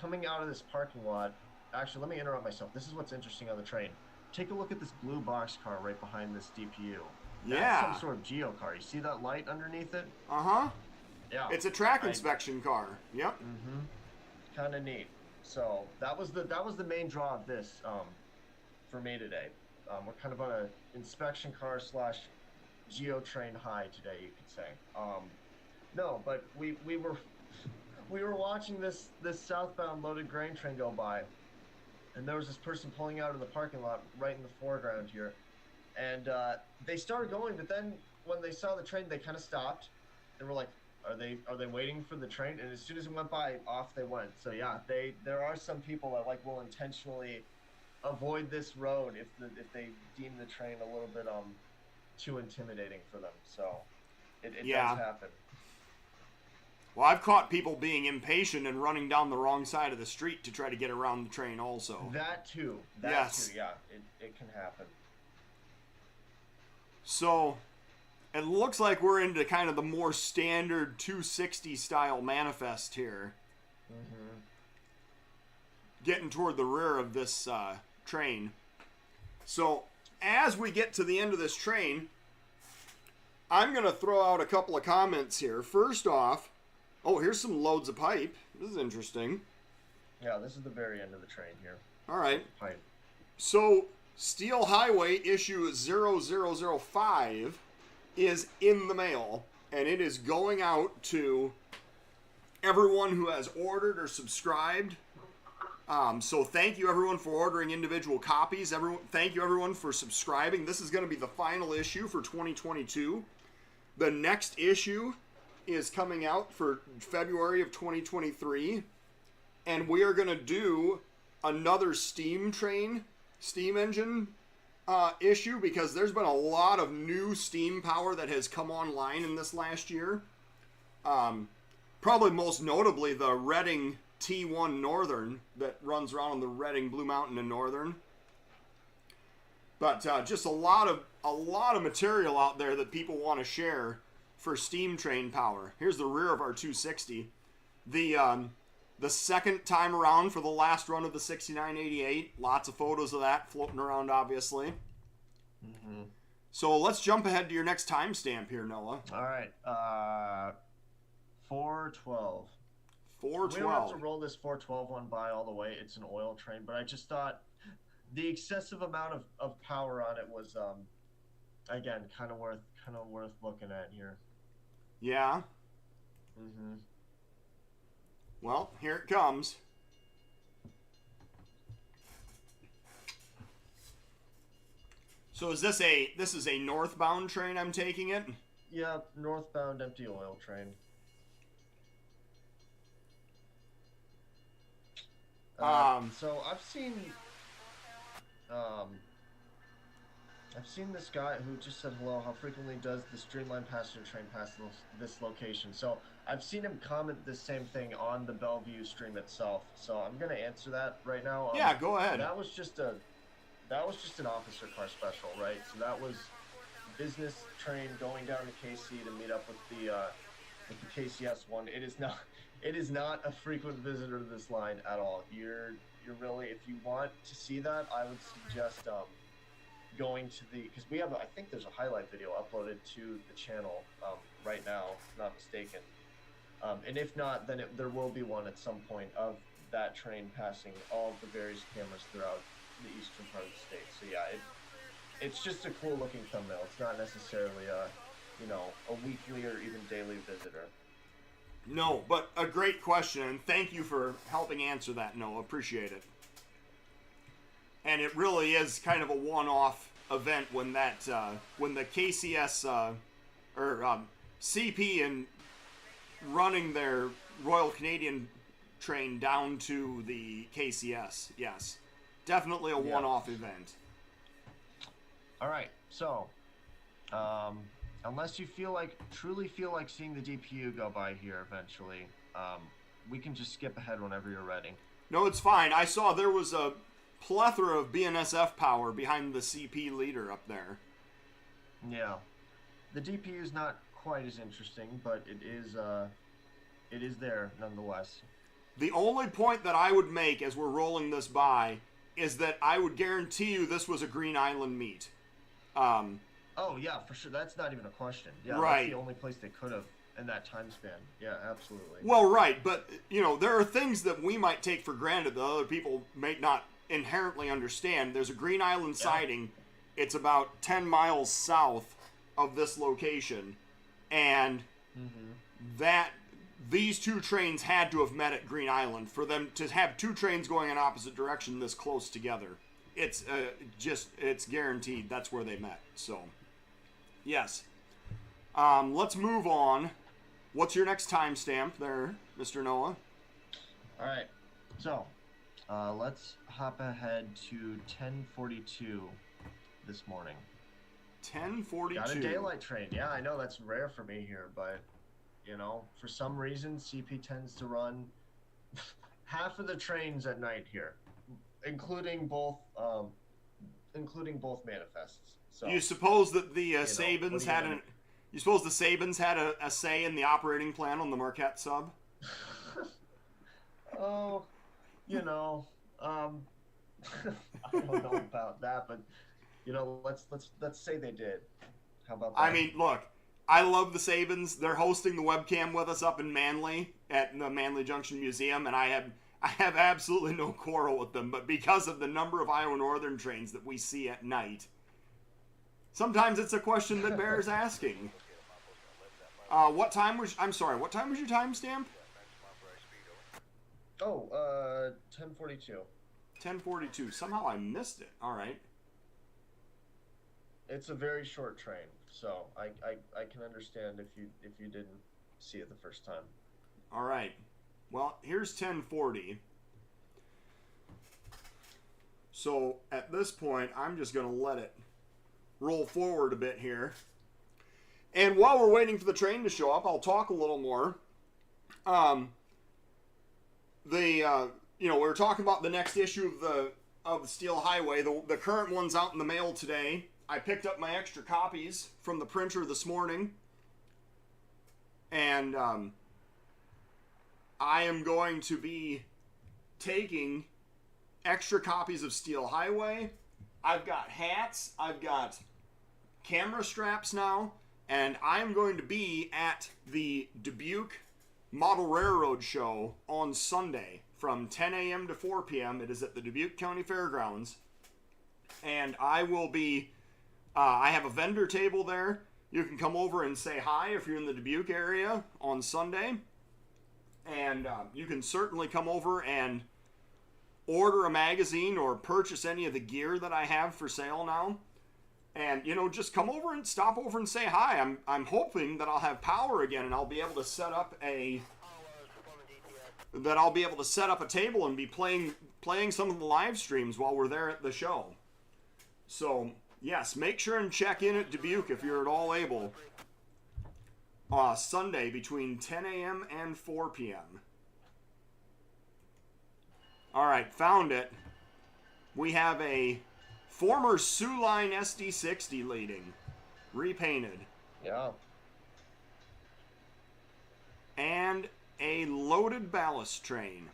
coming out of this parking lot. Actually, let me interrupt myself. This is what's interesting on the train. Take a look at this blue box car right behind this DPU. That's Yeah. some sort of geo car. You see that light underneath it? Uh-huh. Yeah. It's a track inspection car. Yep. Mm-hmm. Kind of neat. So that was the main draw of this for me today. We're kind of on a inspection car / geo train high today, you could say. No, but we were watching this southbound loaded grain train go by, and there was this person pulling out of the parking lot right in the foreground here, and they started going, but then when they saw the train, they kind of stopped, and were like, are they waiting for the train? And as soon as it went by, off they went. So yeah, there are some people that will intentionally avoid this road if they deem the train a little bit too intimidating for them. So it does happen. Well, I've caught people being impatient and running down the wrong side of the street to try to get around the train also. That too. Yes. Yeah, it can happen. So it looks like we're into kind of the more standard 260 style manifest here. Mm-hmm. Getting toward the rear of this train. So as we get to the end of this train, I'm going to throw out a couple of comments here. First off, here's some loads of pipe. This is interesting. Yeah, this is the very end of the train here. All right. Pipe. So Steel Highway issue 0005 is in the mail, and it is going out to everyone who has ordered or subscribed. So thank you everyone for ordering individual copies. Thank you everyone for subscribing. This is going to be the final issue for 2022. The next issue is coming out for February of 2023. And we are going to do another steam engine issue because there's been a lot of new steam power that has come online in this last year. Probably most notably the Reading T1 Northern that runs around on the Reading Blue Mountain and Northern. But just a lot of material out there that people want to share for steam train power. Here's the rear of our 260. The second time around for the last run of the 6988. Lots of photos of that floating around, obviously. Mm-hmm. So let's jump ahead to your next timestamp here, Noah. All right. 412. 412. We don't have to roll this 412 one by all the way. It's an oil train, but I just thought the excessive amount of power on it was, again, kind of worth looking at here. Yeah. Mm-hmm. Well, here it comes. So is this a northbound train? I'm taking it. Yeah, northbound empty oil train. So I've seen this guy who just said hello. How frequently does the Streamline passenger train pass this location? So I've seen him comment the same thing on the Bellevue stream itself. So I'm gonna answer that right now. Yeah, go ahead. That was just an officer car special, right? So that was business train going down to KC to meet up with the KCS one. It is not a frequent visitor to this line at all. You're really, if you want to see that, I would suggest going to because we have I think there's a highlight video uploaded to the channel right now, if not mistaken. And if not, then there will be one at some point of that train passing all of the various cameras throughout the eastern part of the state. So yeah, it's just a cool looking thumbnail. It's not necessarily a weekly or even daily visitor. No, but a great question, and thank you for helping answer that, Noah. Appreciate it. And it really is kind of a one-off event when when the KCS CP and running their Royal Canadian train down to the KCS. Yes, definitely a one-off event. All right, so unless you truly feel like seeing the DPU go by here eventually, we can just skip ahead whenever you're ready. No, it's fine. I saw there was a plethora of BNSF power behind the CP leader up there. Yeah, the DPU is not quite as interesting, but it is there nonetheless. The only point that I would make as we're rolling this by is that I would guarantee you this was a Green Island meet. Oh yeah, for sure. That's not even a question. Yeah, right. That's the only place they could have in that time span. Yeah, absolutely. Well, right, but there are things that we might take for granted that other people may not inherently understand. There's a Green Island sighting. It's about 10 miles south of this location, and that these two trains had to have met at Green Island for them to have two trains going in opposite direction this close together. It's it's guaranteed that's where they met. So, yes. Let's move on. What's your next timestamp there, Mr. Noah? All right. So, let's hop ahead to 10:42 this morning. 10:42. Got a daylight train. Yeah, I know that's rare for me here, but for some reason CP tends to run half of the trains at night here, including both manifests. So, you suppose that the Sabins had You suppose the Sabins had a say in the operating plan on the Marquette sub? Oh, I don't know about that, but let's say they did. How about that? I mean, look, I love the Sabins. They're hosting the webcam with us up in Manly at the Manly Junction Museum, and I have absolutely no quarrel with them. But because of the number of Iowa Northern trains that we see at night, sometimes it's a question that bears asking. What time was your timestamp? Oh, 10:42. 10:42. Somehow I missed it. All right. It's a very short train, so I can understand if you didn't see it the first time. All right. Well, here's 10:40. So at this point, I'm just going to let it roll forward a bit here. And while we're waiting for the train to show up, I'll talk a little more. We were talking about the next issue of the Steel Highway. The current one's out in the mail today. I picked up my extra copies from the printer this morning. And I am going to be taking extra copies of Steel Highway. I've got hats. I've got camera straps now. And I'm going to be at the Dubuque Model Railroad Show on Sunday from 10 a.m. to 4 p.m. It is at the Dubuque County Fairgrounds. And I will be, I have a vendor table there. You can come over and say hi if you're in the Dubuque area on Sunday. And you can certainly come over and order a magazine or purchase any of the gear that I have for sale now. And, just come over and stop over and say hi. I'm hoping that I'll have power again and I'll be able to set up a table and be playing some of the live streams while we're there at the show. So, yes, make sure and check in at Dubuque if you're at all able. Sunday between 10 a.m. and 4 p.m. All right, found it. We have a former Sioux Line SD60 leading, repainted. Yeah. And a loaded ballast train.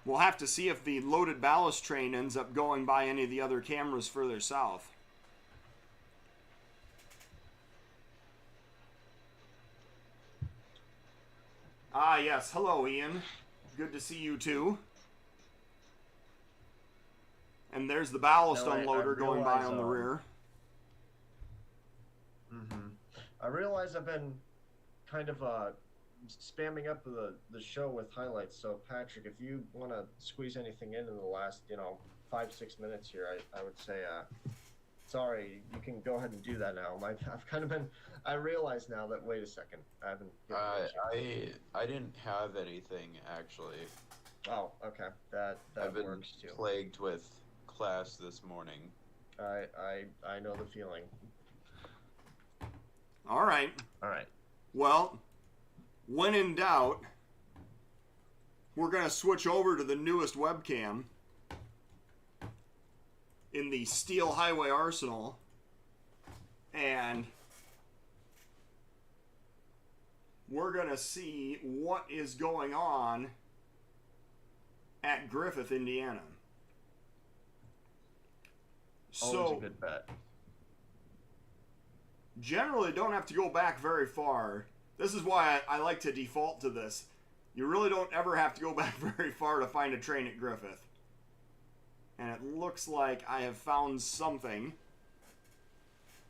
We'll have to see if the loaded ballast train ends up going by any of the other cameras further south. Ah, yes. Hello, Ian. Good to see you, too. And there's the ballast unloader going by on the rear. Mm-hmm. I realize I've been kind of spamming up the show with highlights. So, Patrick, if you want to squeeze anything in the last, 5-6 minutes here, I would say Sorry, you can go ahead and do that now. I've kind of been. I realize now that. Wait a second. I haven't. I didn't have anything actually. Oh, okay. That I've been works too. plagued with class this morning. I know the feeling. All right. All right. Well, when in doubt, we're going to switch over to the newest webcam in the Steel Highway Arsenal, and we're going to see what is going on at Griffith, Indiana. Always a good bet. Generally don't have to go back very far. This is why I like to default to this. You really don't ever have to go back very far to find a train at Griffith. And it looks like I have found something.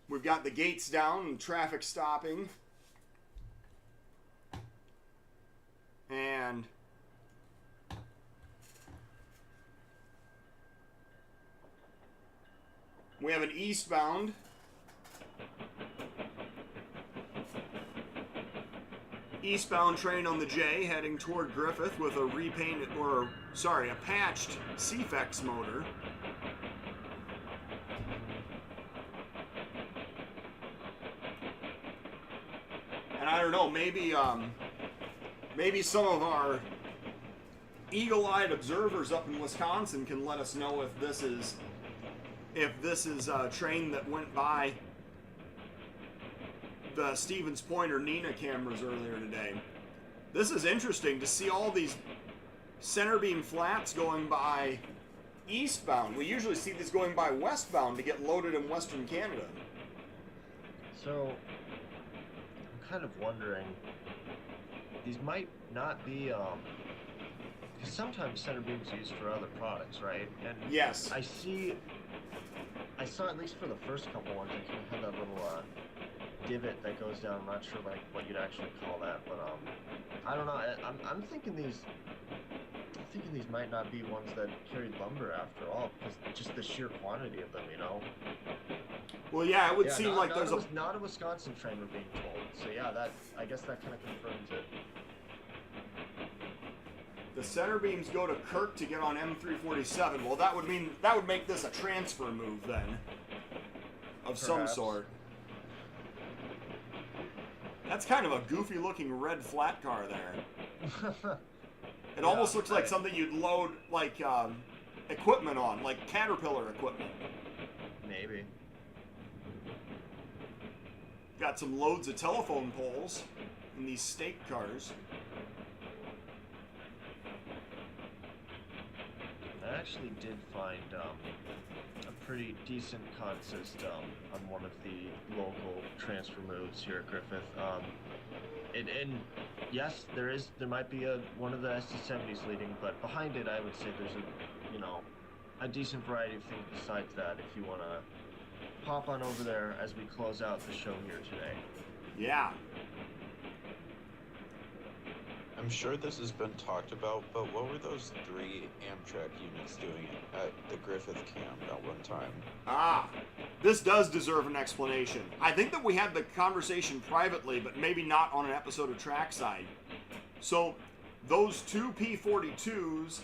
We've got the gates down and traffic stopping. And we have an eastbound train on the J heading toward Griffith with a repainted, a patched CFEX motor. And I don't know, maybe some of our eagle-eyed observers up in Wisconsin can let us know if this is a train that went by the Stevens Point or Neenah cameras earlier today. This is interesting to see all these center beam flats going by eastbound. We usually see these going by westbound to get loaded in Western Canada. So, I'm kind of wondering, these might not be, because sometimes center beams are used for other products, right? And yes. I saw at least for the first couple ones, it kind of had that little, divot that goes down. I'm not sure like what you'd actually call that, but I don't know. I'm thinking these might not be ones that carried lumber after all, because just the sheer quantity of them, you know. Well, yeah, it would seem like there's not a Wisconsin train we're being told. So yeah, I guess that kind of confirms it. The center beams go to Kirk to get on M347. Well, that would make this a transfer move then, of some sort. That's kind of a goofy looking red flat car there. It almost looks like something you'd load like equipment on, like Caterpillar equipment. Maybe. Got some loads of telephone poles in these state cars. I actually did find a pretty decent consist on one of the local transfer moves here at Griffith. And yes, there might be one of the ST70s leading, but behind it, I would say there's a decent variety of things besides that. If you want to pop on over there as we close out the show here today. Yeah. I'm sure this has been talked about, but what were those 3 Amtrak units doing at the Griffith camp at one time? This does deserve an explanation. I think that we had the conversation privately, but maybe not on an episode of Trackside. So, those 2 P-42s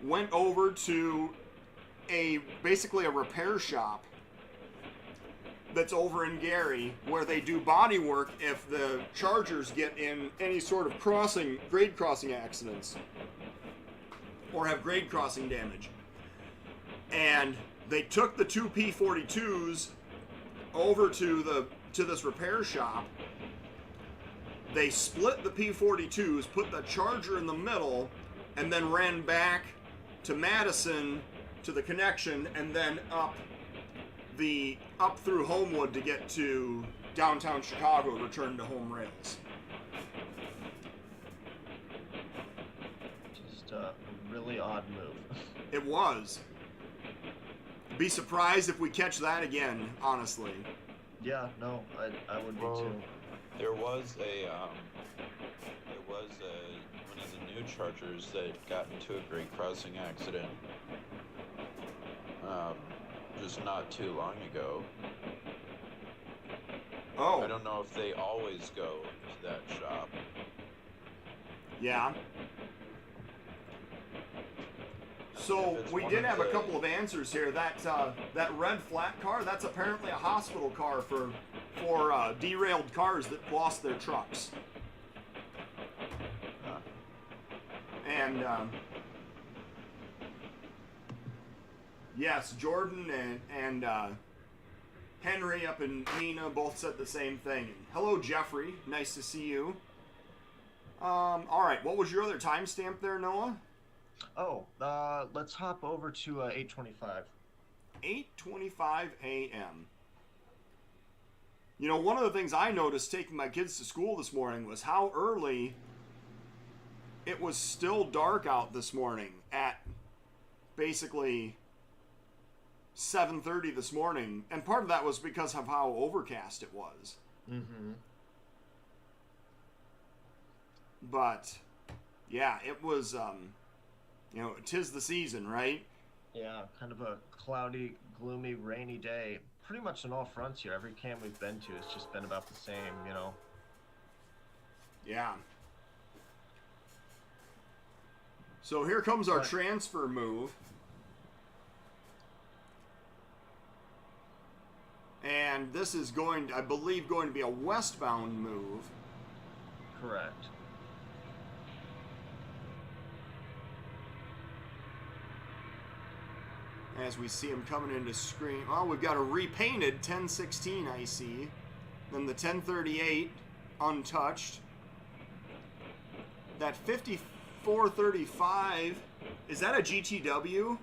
went over to basically a repair shop that's over in Gary, where they do body work if the Chargers get in any sort of grade crossing accidents or have grade crossing damage. And they took the 2 P-42s over to this repair shop. They split the P-42s, put the Charger in the middle, and then ran back to Madison to the connection, and then up through Homewood to get to downtown Chicago, return to home rails. Just a really odd move. It was. Be surprised if we catch that again, honestly. Yeah, no, I would be too. There was one of the new Chargers that got into a grade crossing accident just not too long ago. Oh. I don't know if they always go to that shop. Yeah. So we did have a couple of answers here. That red flat car, that's apparently a hospital car for derailed cars that lost their trucks. And yes, Jordan and Henry up in Nina both said the same thing. Hello, Jeffrey. Nice to see you. All right, what was your other timestamp there, Noah? Oh, let's hop over to 8:25. 8:25 a.m. You know, one of the things I noticed taking my kids to school this morning was how early it was still dark out this morning at basically 7:30 this morning. And part of that was because of how overcast it was. Mm-hmm. But, yeah, it was, you know, 'tis the season, right? Yeah, kind of a cloudy, gloomy, rainy day. Pretty much on all fronts here. Every camp we've been to, it's just been about the same, you know. Yeah. So here comes our transfer move. And this is going, I believe, going to be a westbound move. Correct. As we see him coming into screen. Well, we've got a repainted 1016 I see. Then the 1038 untouched. That 5435, is that a GTW?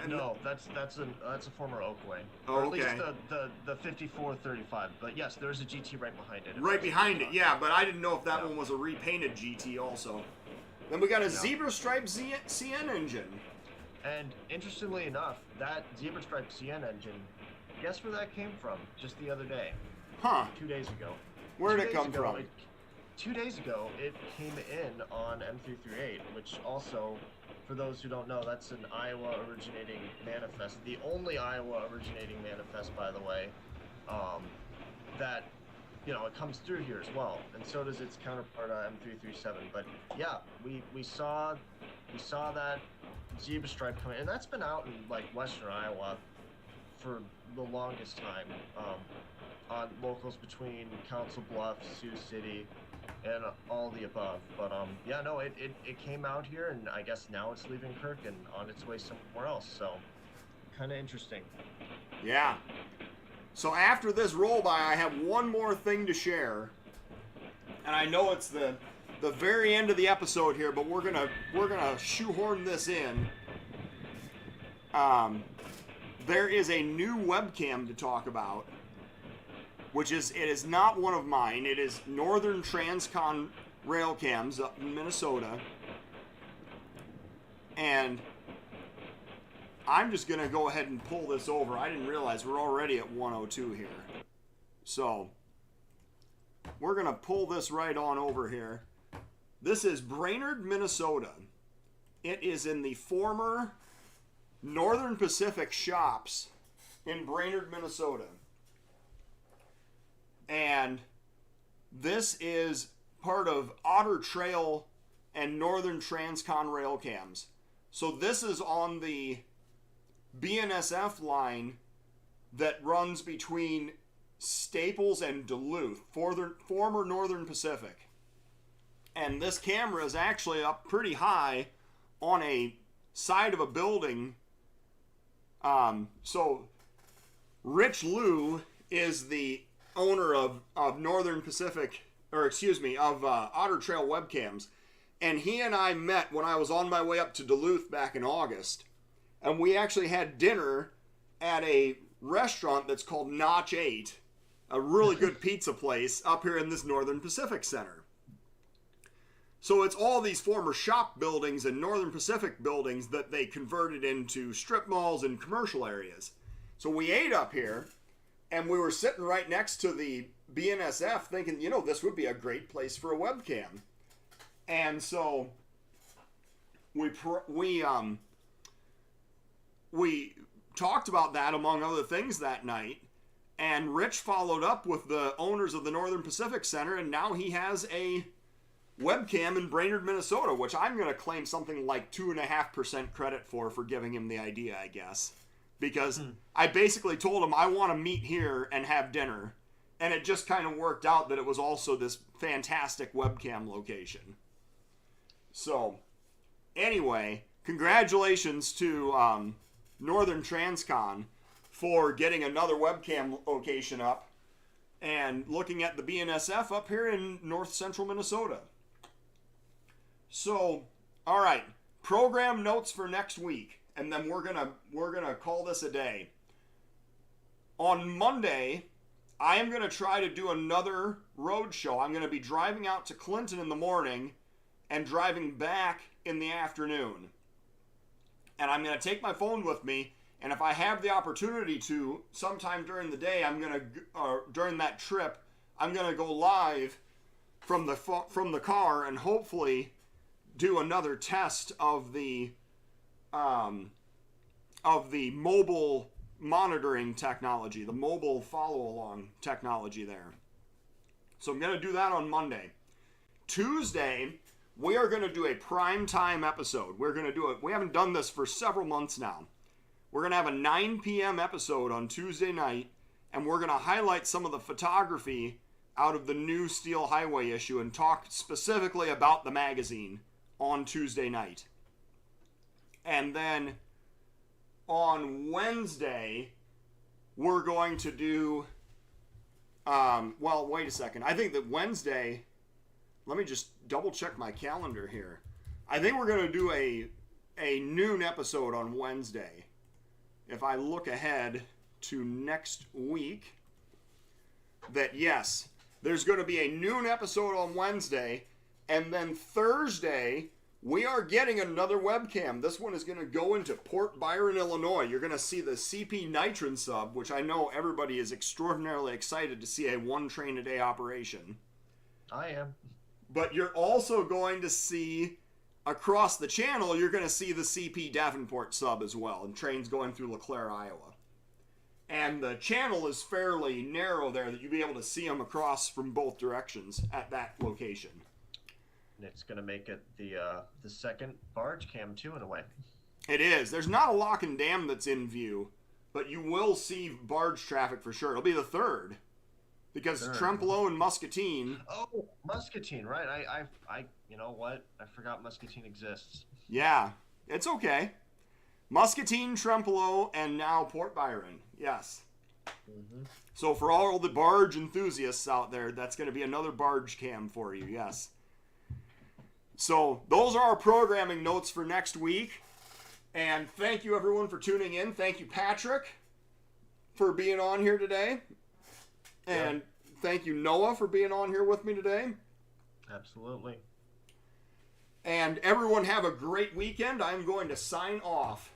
No, that's a former Oakway. Oh, or at okay. least the 5435. But yes, there's a GT right behind it. Right behind it, yeah, but I didn't know if that one was a repainted GT also. Then we got a zebra stripe CN engine. And interestingly enough, that zebra stripe CN engine, guess where that came from just the other day? Huh. 2 days ago. Where'd it come from? 2 days ago, it came in on M338, which also, for those who don't know, that's an Iowa originating manifest. The only Iowa originating manifest, by the way, that, you know, it comes through here as well. And so does its counterpart M337. But yeah, we saw that zebra stripe coming, and that's been out in like western Iowa for the longest time, on locals between Council Bluffs, Sioux City, and all the above. But yeah, no, it came out here, and I guess now it's leaving Kirk and on its way somewhere else. So kind of interesting. Yeah. So after this roll by, I have one more thing to share, and I know it's the very end of the episode here, but we're gonna shoehorn this in. There is a new webcam to talk about, which is, it is not one of mine. It is Northern Transcon Railcams up in Minnesota, and I'm just gonna go ahead and pull this over. I didn't realize we're already at 102 here, so we're gonna pull this right on over here. This is Brainerd, Minnesota. It is in the former Northern Pacific shops in Brainerd, Minnesota. And this is part of Otter Trail and Northern Transcon Railcams. So this is on the BNSF line that runs between Staples and Duluth, former Northern Pacific. And this camera is actually up pretty high on a side of a building. So Rich Liu is the owner of Northern Pacific, or excuse me, of Otter Trail Webcams. And he and I met when I was on my way up to Duluth back in August. And we actually had dinner at a restaurant that's called Notch 8, a really good pizza place up here in this Northern Pacific Center. So it's all these former shop buildings and Northern Pacific buildings that they converted into strip malls and commercial areas. So we ate up here, and we were sitting right next to the BNSF thinking, you know, this would be a great place for a webcam. And so we talked about that among other things that night. And Rich followed up with the owners of the Northern Pacific Center, and now he has a webcam in Brainerd, Minnesota, which I'm going to claim something like 2.5% credit for giving him the idea, I guess. Because I basically told him I want to meet here and have dinner. And it just kind of worked out that it was also this fantastic webcam location. So, anyway, congratulations to Northern Transcon for getting another webcam location up and looking at the BNSF up here in north central Minnesota. So, all right, program notes for next week, and then we're gonna call this a day. On Monday, I am gonna try to do another road show. I'm gonna be driving out to Clinton in the morning and driving back in the afternoon. And I'm gonna take my phone with me. And if I have the opportunity to, sometime during the day, during that trip, I'm gonna go live from the car and hopefully do another test of the mobile monitoring technology, the mobile follow-along technology there. So I'm gonna do that on Monday. Tuesday, we are gonna do a prime time episode. We're gonna do it. We haven't done this for several months now. We're going to have a 9 p.m. episode on Tuesday night, and we're going to highlight some of the photography out of the new Steel Highway issue and talk specifically about the magazine on Tuesday night. And then on Wednesday, we're going to do, well, wait a second. I think that Wednesday, let me just double check my calendar here. I think we're going to do a noon episode on Wednesday. If I look ahead to next week, that yes, there's going to be a noon episode on Wednesday, and then Thursday, we are getting another webcam. This one is going to go into Port Byron, Illinois. You're going to see the CP Nitron sub, which I know everybody is extraordinarily excited to see a one train a day operation. I am. But you're also going to see, across the channel, you're going to see the CP Davenport sub as well, and trains going through LeClaire, Iowa. And the channel is fairly narrow there that you'll be able to see them across from both directions at that location. And it's going to make it the second barge cam too, in a way. It is. There's not a lock and dam that's in view, but you will see barge traffic for sure. It'll be the third. Because Trempealeau and Muscatine. Oh, Muscatine, right. I you know what? I forgot Muscatine exists. Yeah, it's okay. Muscatine, Trempealeau, and now Port Byron. Yes. Mm-hmm. So for all the barge enthusiasts out there, that's going to be another barge cam for you, yes. So those are our programming notes for next week. And thank you, everyone, for tuning in. Thank you, Patrick, for being on here today. And thank you, Noah, for being on here with me today. Absolutely. And everyone have a great weekend. I'm going to sign off.